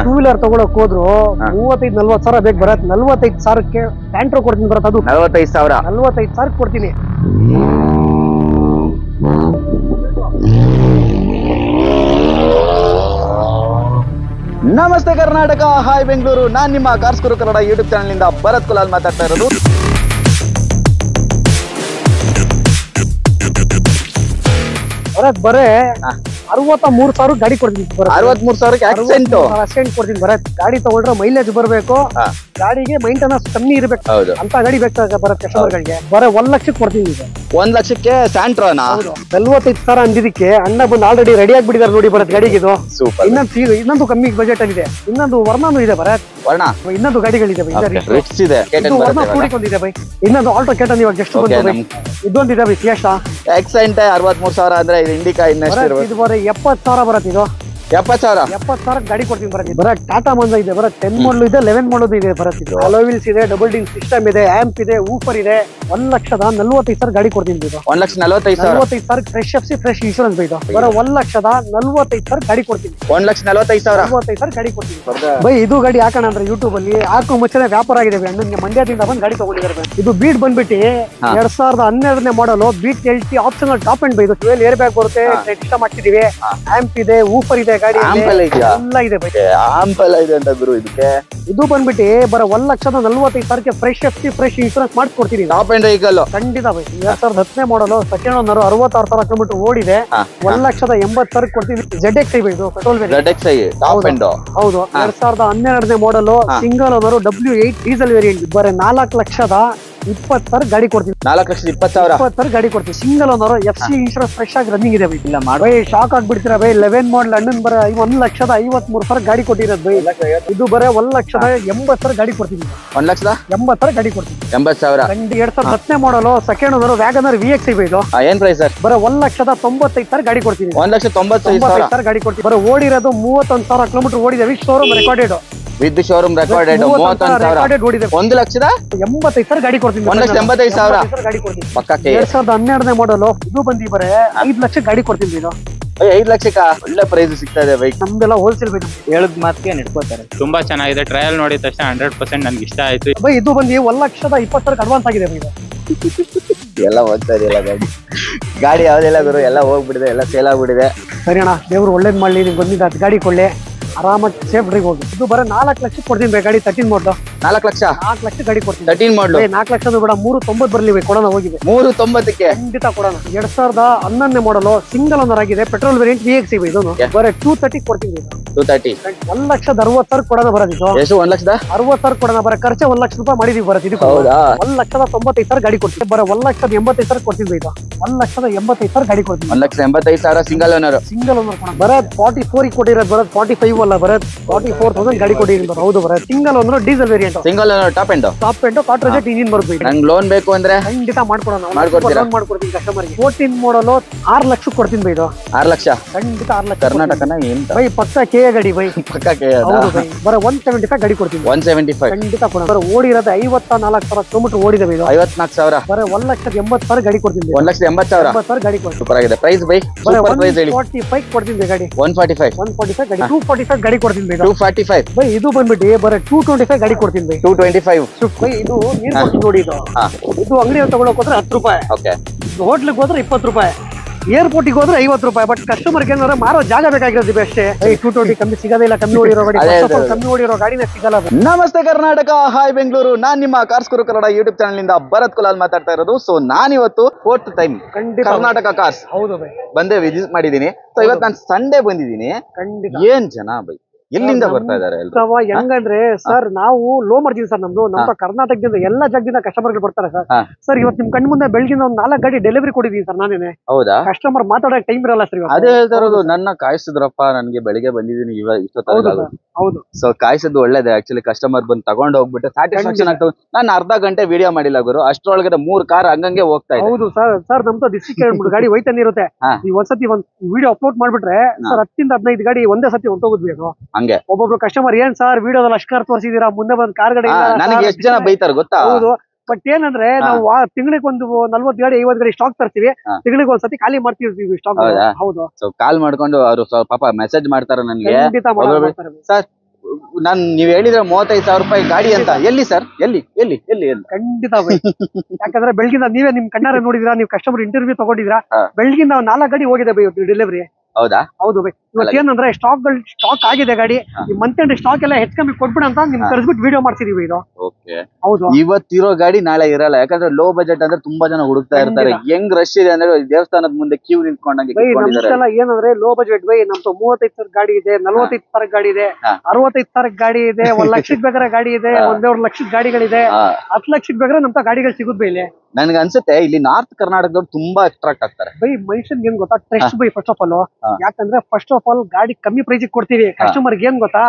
Two wheeler ತಗೊಳಕ್ ಹೋದ್ರು 35-40 ಸಾವಿರ ಬೇಕು ಬರತ್. 45 ಸಾವಿರಕ್ಕೆ ಟ್ಯಾಂಟ್ರೋ ಕೊಡ್ತೀನಿ ಬರತ್. ಅದು 45,000. 45 ಸಾವಿರಕ್ಕೆ ಕೊಡ್ತೀನಿ. ನಮಸ್ತೆ ಕರ್ನಾಟಕ, ಹಾಯ್ ಬೆಂಗಳೂರು. ನಾನ್ ನಿಮ್ಮ ಕಾರ್ಸ್ ಗುರು ಕನ್ನಡ ಯೂಟ್ಯೂಬ್ ಚಾನಲ್ ನಿಂದ ಭರತ್ ಕುಲಾಲ್ ಮಾತಾಡ್ತಾ ಇರೋದು. ಬರತ್ ಬರೇ 63,000 ಗಾಡಿ ಕೊಡ್ತೀನಿ. 63,000ಕ್ಕೆ ಆಕ್ಸೆಂಟ್ ಕೊಡ್ತೀನಿ ಬರತ್. ಗಾಡಿ ತಗೊಂಡ್ರೆ ಮೈಲೇಜ್ ಬರಬೇಕು, ಗಾಡಿಗೆ ಮೈಂಟೆನೆನ್ಸ್ ಕಮ್ಮಿ ಇರ್ಬೇಕು. ಹೌದು, ಅಂತ ಗಾಡಿ ಬೇಕಾಗ ಬರತ್ ಕಸ್ಟಮರ್ ಗಳಿಗೆ. ಬರೇ 1 ಲಕ್ಷಕ್ಕೆ ಕೊಡ್ತೀನಿ. ಈಗ 1 ಲಕ್ಷಕ್ಕೆ ಸ್ಯಾಂಟ್ರೋನಾ? 45,000 ಅಂದಿದ್ದಕ್ಕೆ ಅಣ್ಣ ಬಂದು ಆಲ್ರೆಡಿ ರೆಡಿ ಆಗಿಬಿಟ್ಟಿದ್ದಾರೆ ನೋಡಿ ಬರತ್ ಗಾಡಿಗೆ. ಇದು ಸೂಪರ್. ಇನ್ನೊಂದು ಕಮ್ಮಿ ಬಜೆಟ್ ಅಲ್ಲಿ ಇದೆ. ಇನ್ನೊಂದು ವರ್ಣಾನು ಇದೆ ಬರತ್. ಇನ್ನೊಂದು ಗಾಡಿಗಳಿದೆ ಬೈ. ಇನ್ನೊಂದು ಆಲ್ಟೋ ಕೇಟನ್ ಇವಾಗ ಎಷ್ಟು ಬಂದಿದೆ. ಇದೊಂದಿದೆ ಬೈ ಸಿಯಾಶ ಎಕ್ಸೆಂಟ್ 63,000 ಅಂದ್ರೆ ಇದು ಇಂಡಿಕಾ ಇನ್ನಷ್ಟು ಇದು ಬರೀ 70,000 ಬರತ್ತೆ. ಇದು 70,000 ಗಾಡಿ ಕೊಡ್ತೀನಿ ಬರತ್ತೆ. ಬರತ್ ಟಾಟಾ ಮಂಜಾ ಇದೆ ಬರತ್. 10 ಮಾಡಲ್ ಇದೆ, 11 ಮಾಡಲ್ ಇದೆ ಬರತ್. ಇದು ಅಲೋವಿಲ್ಸ್ ಇದೆ, ಡಬಲ್ ಡಿಂಗ್ ಸಿಸ್ಟಮ್ ಇದೆ, ಆಂಪ್ ಇದೆ, ಊಫರ್ ಇದೆ. 1,45,000 ಗಾಡಿ ಕೊಡ್ತೀನಿ. ಇದು 1,45,000 ಫ್ರೆಶ್ ಎಫ್ಸಿ ಫ್ರೆಶ್ ಇನ್ಶೂರೆನ್ಸ್ ಬೈ. ಇದು ಬರೋ 1,45,000 ಗಾಡಿ ಕೊಡ್ತೀನಿ. 1,45,000 ಗಾಡಿ ಕೊಡ್ತೀನಿ ಬೈ. ಇದು ಗಾಡಿ ಹಾಕೋಣ ಅಂದ್ರೆ ಯೂಟ್ಯೂಬ್ ಅಲ್ಲಿ ಹಾಕೋ ಮುಂಚೆನೆ ವ್ಯಾಪಾರ ಆಗಿದೆ ಬೈ. ಅಣ್ಣನಿಗೆ ಮಂಡ್ಯದಿಂದ ಬಂದು ಗಾಡಿ ತಗೊಂಡಿದ್ದಾರೆ. ಇದು ಬೀಟ್ ಬಂದ್ಬಿಟ್ಟು 2012 model Beat LT optional top end ಬೈ. ಇದು ಟ್ವೆಲ್ ಏರ್ ಬ್ಯಾಗ್ ಬರುತ್ತೆ, ಸಿಸ್ಟಮ್ ಹಾಕಿದೀವಿ, ಆಂಪ್ ಇದೆ, ಊಫರ್ ಇದೆ, ಗಾಡಿ ಎಲ್ಲ ಇದೆ ಬೈ. ಇದೆ ಅಂತ ಗುರು. ಇದಕ್ಕೆ ಇದು ಬಂದ್ಬಿಟ್ಟು ಬರೋ 1,45,000ಕ್ಕೆ ಫ್ರೆಶ್ ಎಫ್ಸಿ ಫ್ರೆಶ್ ಇನ್ಶೂರೆನ್ಸ್ ಮಾಡ್ಕೊಡ್ತೀನಿ. ಟಾಪ್ ಅಂಡ್ ವೆಹಿಕಲ್ ಖಂಡಿತ by. 2010 model second owner, 66,000 kilometre ಓಡಿದೆ. 1,80,000 ಕೊಡ್ತೀನಿ. ZXi by. ಇದು ಪೆಟ್ರೋಲ್ ZXi ಟಾಪ್ ಅಂಡ್. ಹೌದು, 2012 ಮಾಡಲು single owner W8 diesel variant. ಬರೀ 4,20,000 ಗಾಡಿ ಕೊಡ್ತೀನಿ. 4,20,000 ಗಾಡಿ ಕೊಡ್ತೀನಿ. Single owner, FC insurance fresh ಆಗಿ ರನ್ನಿಂಗ್ ಇದೆ ಬೈ. ಇಲ್ಲ ಬೈ, ಶಾಕ್ ಆಗ್ಬಿಡ್ತೀರಾ ಬೈ. 11 ಮಾಡಲ್ ಅಣ್ಣನ್ ಬರ 1,53,000 ಗಾಡಿ ಕೊಟ್ಟಿರೋದು ಬೈ. ಇದು ಬರೇ 1,80,000 ಗಾಡಿ ಕೊಡ್ತೀನಿ. 1,80,000 ಗಾಡಿ ಕೊಡ್ತೀನಿ. 80,000 2010 model second owner Wagon R VXi ಬೈ. ಇದು ಏನ್ ಪ್ರೈಸ್ ಸರ್? ಬರೋ 1,95,000 ಗಾಡಿ ಕೊಡ್ತೀನಿ. 1,95,000 ಗಾಡಿ ಕೊಡ್ತೀನಿ. ಬರೋ ಓಡಿರೋದು 31,000 ಕಿಲೋಮೀಟರ್ ಓಡಿದೆ. Showroom recorded. With showroom recorded 31,000 ಓಡಿದೆ. 1,85,000 ಗಾಡಿ ಕೊಡ್ತೀನಿ. 1,85,000 ಗಾಡಿ ಕೊಡ್ತೀನಿ. ಪಕ್ಕಕ್ಕೆ 2012 ಮಾಡಲು ಇದು ಬಂದಿ ಬರೇ 5 ಲಕ್ಷ ಗಾಡಿ ಕೊಡ್ತೀನಿ. ಇದು 5 ಲಕ್ಷಕ್ಕ ಒಳ್ಳೆ ಪ್ರೈಸ್ ಸಿಗ್ತಾ ಇದೆ ಬೈಕ್. ನಮ್ದೆಲ್ಲ ಹೋಲ್ಸೇಲ್ ಬೈ. ಹೇಳದ್ ಮಾತಿಗೆ ನಡ್ಕೋತಾರೆ. ತುಂಬಾ ಚೆನ್ನಾಗಿದೆ. ಟ್ರಯಲ್ ನೋಡಿದ ತಕ್ಷಣ 100% ನನ್ಗೆ ಇಷ್ಟ ಆಯ್ತು ಬೈ. ಇದು ಬಂದು 1,20,000 ಅಡ್ವಾನ್ಸ್ ಆಗಿದೆ ಬೈ. ಎಲ್ಲ ಹೋಗ್ತಾ ಇದೆಯಲ್ಲ ಗಾಡಿ ಯಾವ್ದೆಲ್ಲ ಗುರು, ಎಲ್ಲ ಹೋಗ್ಬಿಟ್ಟಿದೆ, ಎಲ್ಲ ಸೇಲ್ ಆಗ್ಬಿಟ್ಟಿದೆ. ಸರಿ ಅಣ್ಣ, ದೇವ್ರು ಒಳ್ಳೇದ್ ಮಾಡ್ಲಿ. ನಿಮ್ಗೆ ಬಂದಿದ್ದ ಗಾಡಿ ಕೊಳ್ಳೆ ಆರಾಮಾಗಿ ಸೇಫ್ ಡ್ರೈವ್ ಹೋಗಿ. ಇದು ಬರೋ 4 ಲಕ್ಷ ಕೊಡ್ತೀನಿ ಬೈ. ಗಾಡಿ 13 ಮಾಡಲು 4 ಲಕ್ಷ ಗಾಡಿ ಕೊಡ್ತೀನಿ. 13 ಮಾಡಲು 4 ಲಕ್ಷ ಬೇಡ, 390 ಬರ್ಲಿ ಬೈ. ಕೊಡೋಣ ಹೋಗಿದೆ. 390ಕ್ಕೆ ಖಂಡಿತ ಕೊಡೋಣ. 2011 ಮಾಡಲು ಸಿಂಗಲ್ ಓನರ್ ಆಗಿದೆ, ಪೆಟ್ರೋಲ್ ವೇರಿಯಂಟ್ VXi ಬೈ. ಇದನ್ನು ಬರೀ 230 ಕೊಡ್ತೀನಿ. 230 1,60,000 ಕೊಡೋಣ ಬರೋದಿತ್ತು. ಎಷ್ಟು? 1,60,000 ಕೊಡೋಣ. ಬರೋ ಖರ್ಚೆ 1,00,000 ರೂಪಾಯಿ ಮಾಡಿದೀವಿ ಬರೋದು. ಇದು 1,95,000 ಗಾಡಿ ಕೊಡ್ತೀನಿ. ಬರೋ 1,85,000 ಕೊಡ್ತೀನಿ ಬೈ. ಇದು 1,85,000 ಗಾಡಿ ಕೊಡ್ತೀನಿ. 1,85,000 ಸಿಂಗಲ್ ಓನರ್. ಬರೋದು 44 ಕೊಟ್ಟಿರೋದು. ಬರೋದು 45 ಅಲ್ಲ, ಬರೋದು 44,000 ಗಾಡಿ ಕೊಟ್ಟಿದ್ದೀನಿ. ಹೌದು, ಬರೋದು single owner diesel variant. Single owner top and cartridge engine ಬರುತ್ತೆ. ನಂಗೆ ಲೋನ್ ಬೇಕು ಅಂದ್ರೆ ಖಂಡಿತ ಮಾಡ್ಕೊಡೋಣ. ಲೋನ್ ಮಾಡ್ಕೊಡ್ತೀನಿ ಕಸ್ಟಮರ್ಗೆ. 14 ಮಾಡಲು 6 ಲಕ್ಷ ಕೊಡ್ತೀನಿ ಬೈ. ಇದು 6 ಲಕ್ಷ ಖಂಡಿತ 6 ಲಕ್ಷ. ಕರ್ನಾಟಕನ ಬೈ ಪಕ್ಕ KA ಗಾಡಿ ಬೈ. ಪಕ್ಕಕ್ಕೆ ಬರೋ 175 ಗಾಡಿ ಕೊಡ್ತೀನಿ. 175 ಖಂಡಿತ ಕೊಡೋಣ. ಬರೋ ಓಡಿರೋದು 54,000 ಕಿಲೋಮೀಟರ್ ಓಡಿದೆ ಬೈ. 54,000 ಬರೋ 1,80,000 ಗಾಡಿ ಕೊಡ್ತೀನಿ. 1,80,000 ಗಾಡಿ ಕೊಡ್ತೀನಿ. ಸೂಪರ್ ಆಗಿದೆ ಪ್ರೈಸ್ ಬೈ. ಸೂಪರ್ ಪ್ರೈಸ್ ಹೇಳಿ. 145 ಕೊಡ್ತೀನಿ ಬೈ ಗಾಡಿ. 145 ಗಾಡಿ. 245 ಗಾಡಿ ಕೊಡ್ತೀನಿ ಬೈ. 245 ಬೈ. ಇದು ಬಂದ್ಬಿಟ್ಟು ಬರೋ 225 ಗಾಡಿ ಕೊಡ್ತೀನಿ ಬೈ. 225 ಬೈ. ಇದು ನೀರ್ ಕೊಡ್ತೀನಿ ನೋಡಿ. ಇದು ಅಂಗಡಿ ತಗೊಳಕ್ ಹೋದ್ರೆ 10 ರೂಪಾಯಿ. ಓಕೆ. ಹೋಟ್ಲಿಗೆ ಹೋದ್ರೆ 20 ರೂಪಾಯಿ. ಏರ್ಪೋರ್ಟಿಗೆ ಹೋದ್ರೆ 50 ರೂಪಾಯಿ. ಬಟ್ ಕಸ್ಟಮರ್ಗೆ ಏನಾದ್ರೆ ಮಾರೋ ಜಾಗ ಬೇಕಾಗಿರೋದು ಅಷ್ಟೇ. 220 ಕಮ್ಮಿ ಸಿಗೋದಿಲ್ಲ. ಕಮ್ಮಿ ಓಡಿರೋ ಗಾಡಿನೇ ಸಿಗಲ್ಲ. ನಮಸ್ತೆ ಕರ್ನಾಟಕ, ಹಾಯ್ ಬೆಂಗಳೂರು. ನಾನ್ ನಿಮ್ಮ ಕಾರ್ಸ್ ಗುರು ಕನ್ನಡ ಯೂಟ್ಯೂಬ್ ಚಾನಲ್ ನಿಂದ ಭರತ್ ಕುಲಾಲ್ ಮಾತಾಡ್ತಾ ಇರೋದು. ಸೊ ನಾನಿವತ್ತು 4th ಟೈಮ್ ಕರ್ನಾಟಕ ಕಾರ್ಸ್ ಬಂದೆ ವಿಸಿಟ್ ಮಾಡಿದೀನಿ. ಸೊ ಇವತ್ತು ನಾನು ಸಂಡೇ ಬಂದಿದ್ದೀನಿ. ಏನ್ ಜನ ಬೈ, ಎಲ್ಲಿಂದ ಬರ್ತಾ ಇದಾರೆ ಹೆಂಗಂದ್ರೆ ಸರ್, ನಾವು ಲೋ ಮಾರ್ಜಿನ್ ಸರ್. ನಮ್ದು ಕರ್ನಾಟಕದಿಂದ ಎಲ್ಲಾ ಜಾಗದಿಂದ ಕಸ್ಟಮರ್ ಬರ್ತಾರೆ ಸರ್. ಸರ್ ಇವತ್ತು ನಿಮ್ ಕಣ್ಣು ಮುಂದೆ ಬೆಳಗಿನ ಒಂದು 4 ಗಾಡಿ ಡೆಲಿವರಿ ಕೊಟ್ಟಿದೀನಿ ಸರ್ ನಾನೇನೆ. ಹೌದಾ? ಕಸ್ಟಮರ್ ಮಾತಾಡೋ ಟೈಮ್ ಇರಲ್ಲ ಸರ್. ಅದೇ ಹೇಳ್ತಾ ಇರೋದು, ನನ್ನ ಕಾಯಿಸಿದ್ರಪ್ಪ, ನನ್ಗೆ ಬೆಳಿಗ್ಗೆ ಬಂದಿದ್ದೀನಿ ಇಷ್ಟೊತ್ತಾಗ. ಹೌದು. ಸೊ ಕಾಯಿಸಿದ್ದು ಒಳ್ಳೇದೇ. ಆಕ್ಚುಲಿ ಕಸ್ಟಮರ್ ಬಂದು ತಗೊಂಡ್ ಹೋಗ್ಬಿಟ್ಟು ಸ್ಯಾಟಿಸ್ಫ್ಯಾಕ್ಷನ್ ಆಗ್ತದೆ. ನಾನು ಅರ್ಧ ಗಂಟೆ ವಿಡಿಯೋ ಮಾಡಿಲ್ಲ ಗುರು, ಅಷ್ಟ್ರೊಳಗಡೆ 3 ಕಾರ್ ಹಂಗಂಗೆ ಹೋಗ್ತಾ ಇದೆ. ಹೌದು ಸರ್, ನಮ್ದು ಡಿಸ್ಟ್ರಿಕ್ಟ್ ಗಾಡಿ ಹೋಯ್ತಾನೆ ಇರುತ್ತೆ. ಈ ಒಂದ್ಸತಿ ಒಂದ್ ವಿಡಿಯೋ ಅಪ್ಲೋಡ್ ಮಾಡ್ಬಿಟ್ರೆ ಸರ್ 10 ರಿಂದ 15 ಗಾಡಿ ಒಂದೇ ಸತಿ ಹೊಂಟೋಗುದ್ಬೇಕು. ಹಂಗೆ ಒಬ್ಬೊಬ್ರು ಕಸ್ಟಮರ್ ಏನ್ ಸರ್ ವಿಡಿಯೋದಲ್ಲಿ ಅಷ್ಟು ಕಾರ್ ತೋರಿಸಿದೀರಾ, ಮುಂದೆ ಬಂದ್ ಕಾರ್ ಗಾಡಿ. ನನಗೆ ಎಷ್ಟು ಜನ ಬೈತಾರ ಗೊತ್ತಾ? ಹೌದು. ಬಟ್ ಏನಂದ್ರೆ ನಾವು ತಿಂಗಳಿಗೆ ಒಂದು 40 ಗಾಡಿ 50 ಗಾಡಿ ಸ್ಟಾಕ್ ತರ್ತೀವಿ. ತಿಂಗಳಿಗೆ ಒಂದ್ಸತಿ ಖಾಲಿ ಮಾಡ್ತಿರ್ತೀವಿ ಸ್ಟಾಕ್. ಹೌದು. ಸೊ ಕಾಲ್ ಮಾಡ್ಕೊಂಡು ಅವರು ಪಾಪ ಮೆಸೇಜ್ ಮಾಡ್ತಾರ ನನ್ಗೆ. ಸರ್ ನೀವ್ ಹೇಳಿದ್ರೆ 35,000 ರೂಪಾಯಿ ಗಾಡಿ ಅಂತ. ಎಲ್ಲಿ ಸರ್? ಎಲ್ಲಿ ಎಲ್ಲಿ ಎಲ್ಲಿ ಎಲ್ಲಿ? ಖಂಡಿತ ಬೈ. ಯಾಕಂದ್ರೆ ಬೆಳಗಿಂದ ನೀವೇ ನಿಮ್ ಕಣ್ಣಾರೆ ನೋಡಿದ್ರಾ, ನೀವು ಕಸ್ಟಮರ್ ಇಂಟರ್ವ್ಯೂ ತಗೊಂಡಿದ್ರಾ, ಬೆಳಗಿಂದ 4 ಗಾಡಿ ಹೋಗಿದೆ ಬೈ ಡೆಲಿವರಿ. ಹೌದಾ? ಹೌದು ಬೈ. ಇವತ್ತು ಏನಂದ್ರೆ ಸ್ಟಾಕ್ ಆಗಿದೆ ಗಾಡಿ, ಈ ಮಂತ್ ಎಂಡ್ ಸ್ಟಾಕ್ ಎಲ್ಲ ಹೆಚ್ಚು ಕಮ್ಮಿ ಕೊಟ್ಬಿಡ ಅಂತ ನಿಮ್ ಕರೆಸ್ಬಿಟ್ಟು ವಿಡಿಯೋ ಮಾಡ್ತಿದೀವಿ ಇದು. ಹೌದು, ಇವತ್ತಿರೋ ಗಾಡಿ ನಾಳೆ ಇರಲ್ಲ. ಯಾಕಂದ್ರೆ ಲೋ ಬಜೆಟ್ ಅಂದ್ರೆ ತುಂಬಾ ಜನ ಹುಡುಕ್ತಾ ಇರ್ತಾರೆ. ಹೆಂಗ್ ರಶ್ ಇದೆ ಅಂದ್ರೆ ದೇವಸ್ಥಾನದ ಮುಂದೆ ಕ್ಯೂ ನಿಂತ್ಕೊಂಡಂಗೆ. ಏನಂದ್ರೆ ಲೋ ಬಜೆಟ್ ಬೈ, ನಮ್ದು 35,000 ಗಾಡಿ ಇದೆ, 45,000 ಗಾಡಿ ಇದೆ, 65,000 ಗಾಡಿ ಇದೆ, 1 ಲಕ್ಷಕ್ಕೆ ಬೇಕಾದ್ರೆ ಗಾಡಿ ಇದೆ, 1.5 ಲಕ್ಷದ ಗಾಡಿಗಳಿದೆ, 10 ಲಕ್ಷಕ್ಕೆ ಬೇಕಾದ್ರೆ ನಮ್ತ ಗಾಡಿಗಳು ಸಿಗುದ್ ಬೈ. ಇಲ್ಲಿ ನನ್ಗೆ ಅನ್ಸುತ್ತೆ ಇಲ್ಲಿ ನಾರ್ತ್ ಕರ್ನಾಟಕದವ್ರು ತುಂಬಾ ಅಟ್ರಾಕ್ಟ್ ಆಗ್ತಾರೆ ಬೈ. ಮನುಷ್ಯನ್ಗೆ ಏನ್ ಗೊತ್ತಾ, trust by first of all. ಯಾಕಂದ್ರೆ ಫಸ್ಟ್ ಆಫ್ ಆಲ್ ಗಾಡಿ ಕಮ್ಮಿ ಪ್ರೈಸ್ ಕೊಡ್ತೀವಿ. ಕಸ್ಟಮರ್ಗೆ ಏನ್ ಗೊತ್ತಾ,